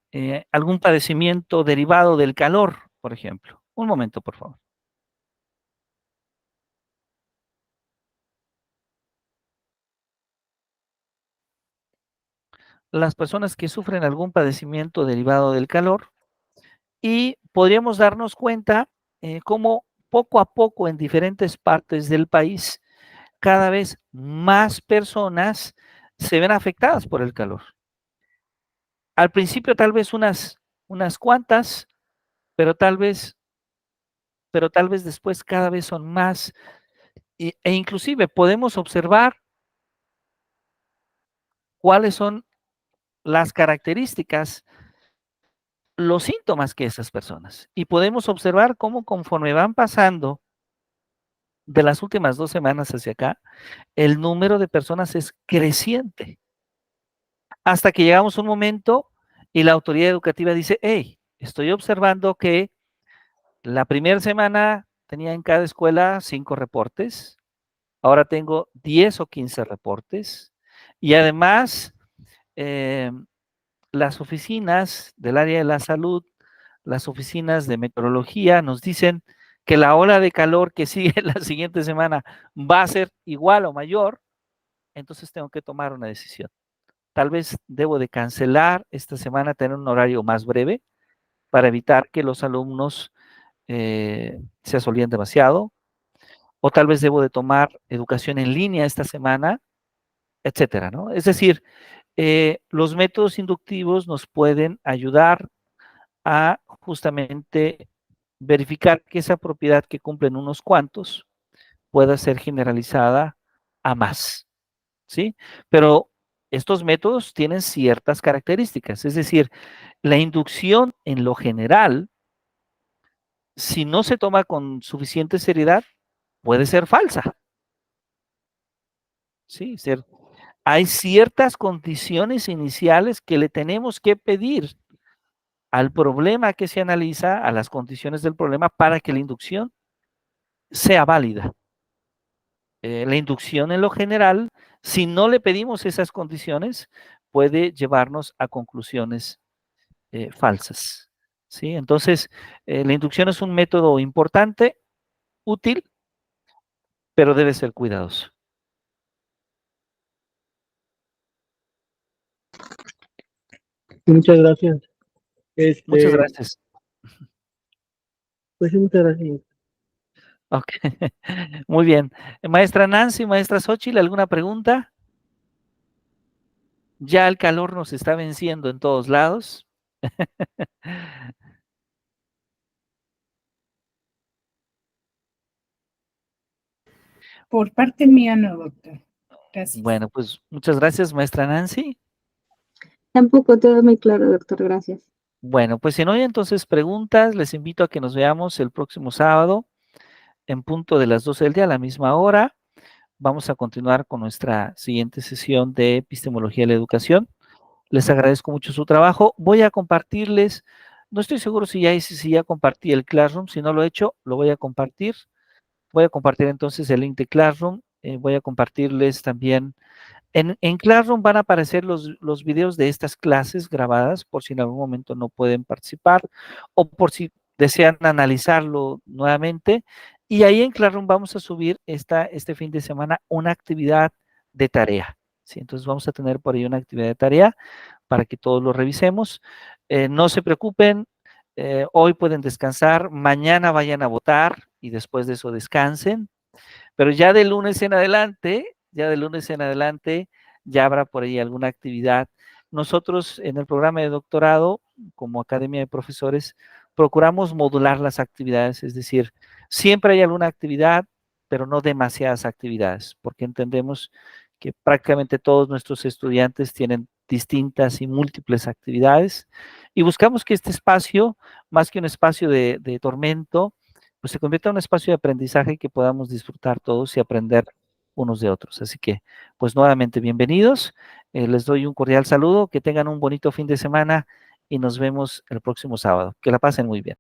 algún padecimiento derivado del calor, por ejemplo. Un momento, por favor. Las personas que sufren algún padecimiento derivado del calor y podríamos darnos cuenta cómo poco a poco en diferentes partes del país cada vez más personas se ven afectadas por el calor. Al principio tal vez unas cuantas, pero tal vez después cada vez son más. E inclusive podemos observar cuáles son las características, los síntomas que esas personas. Y podemos observar cómo conforme van pasando de las últimas 2 semanas hacia acá, el número de personas es creciente. Hasta que llegamos a un momento y la autoridad educativa dice, hey, estoy observando que la primera semana tenía en cada escuela 5 reportes, ahora tengo 10 o 15 reportes y además las oficinas del área de la salud, las oficinas de meteorología nos dicen que la ola de calor que sigue la siguiente semana va a ser igual o mayor, entonces tengo que tomar una decisión. Tal vez debo de cancelar esta semana, tener un horario más breve para evitar que los alumnos se asolien demasiado, o tal vez debo de tomar educación en línea esta semana, etcétera, ¿no? Es decir, los métodos inductivos nos pueden ayudar a justamente verificar que esa propiedad que cumplen unos cuantos pueda ser generalizada a más, ¿sí? Pero estos métodos tienen ciertas características, es decir, la inducción en lo general, si no se toma con suficiente seriedad, puede ser falsa, ¿sí? Hay ciertas condiciones iniciales que le tenemos que pedir al problema que se analiza, a las condiciones del problema, para que la inducción sea válida. La inducción en lo general, si no le pedimos esas condiciones, puede llevarnos a conclusiones falsas, ¿sí? Entonces, la inducción es un método importante, útil, pero debe ser cuidadoso. Muchas gracias. Muchas gracias. Pues muchas gracias. Ok, muy bien. Maestra Nancy, maestra Xochitl, ¿alguna pregunta? Ya el calor nos está venciendo en todos lados. Por parte mía no, doctor. Gracias. Bueno, pues muchas gracias, maestra Nancy. Tampoco todo muy claro, doctor, gracias. Bueno, pues si no hay entonces preguntas, les invito a que nos veamos el próximo sábado en punto de las 12 del día a la misma hora vamos a continuar con nuestra siguiente sesión de epistemología de la educación. Les agradezco mucho su trabajo. Voy a compartirles, no estoy seguro si ya compartí el Classroom, si no lo he hecho, lo voy a compartir. Voy a compartir entonces el link de Classroom. Voy a compartirles también. En Classroom van a aparecer los videos de estas clases grabadas, por si en algún momento no pueden participar o por si desean analizarlo nuevamente. Y ahí en Classroom vamos a subir este fin de semana una actividad de tarea. ¿Sí? Entonces vamos a tener por ahí una actividad de tarea para que todos lo revisemos. No se preocupen, hoy pueden descansar, mañana vayan a votar y después de eso descansen. Pero ya de lunes en adelante, ya habrá por ahí alguna actividad. Nosotros en el programa de doctorado, como Academia de Profesores, procuramos modular las actividades, es decir, siempre hay alguna actividad, pero no demasiadas actividades, porque entendemos que prácticamente todos nuestros estudiantes tienen distintas y múltiples actividades y buscamos que este espacio, más que un espacio de tormento, pues se convierta en un espacio de aprendizaje que podamos disfrutar todos y aprender unos de otros. Así que, pues nuevamente, bienvenidos. Les doy un cordial saludo, que tengan un bonito fin de semana y nos vemos el próximo sábado. Que la pasen muy bien.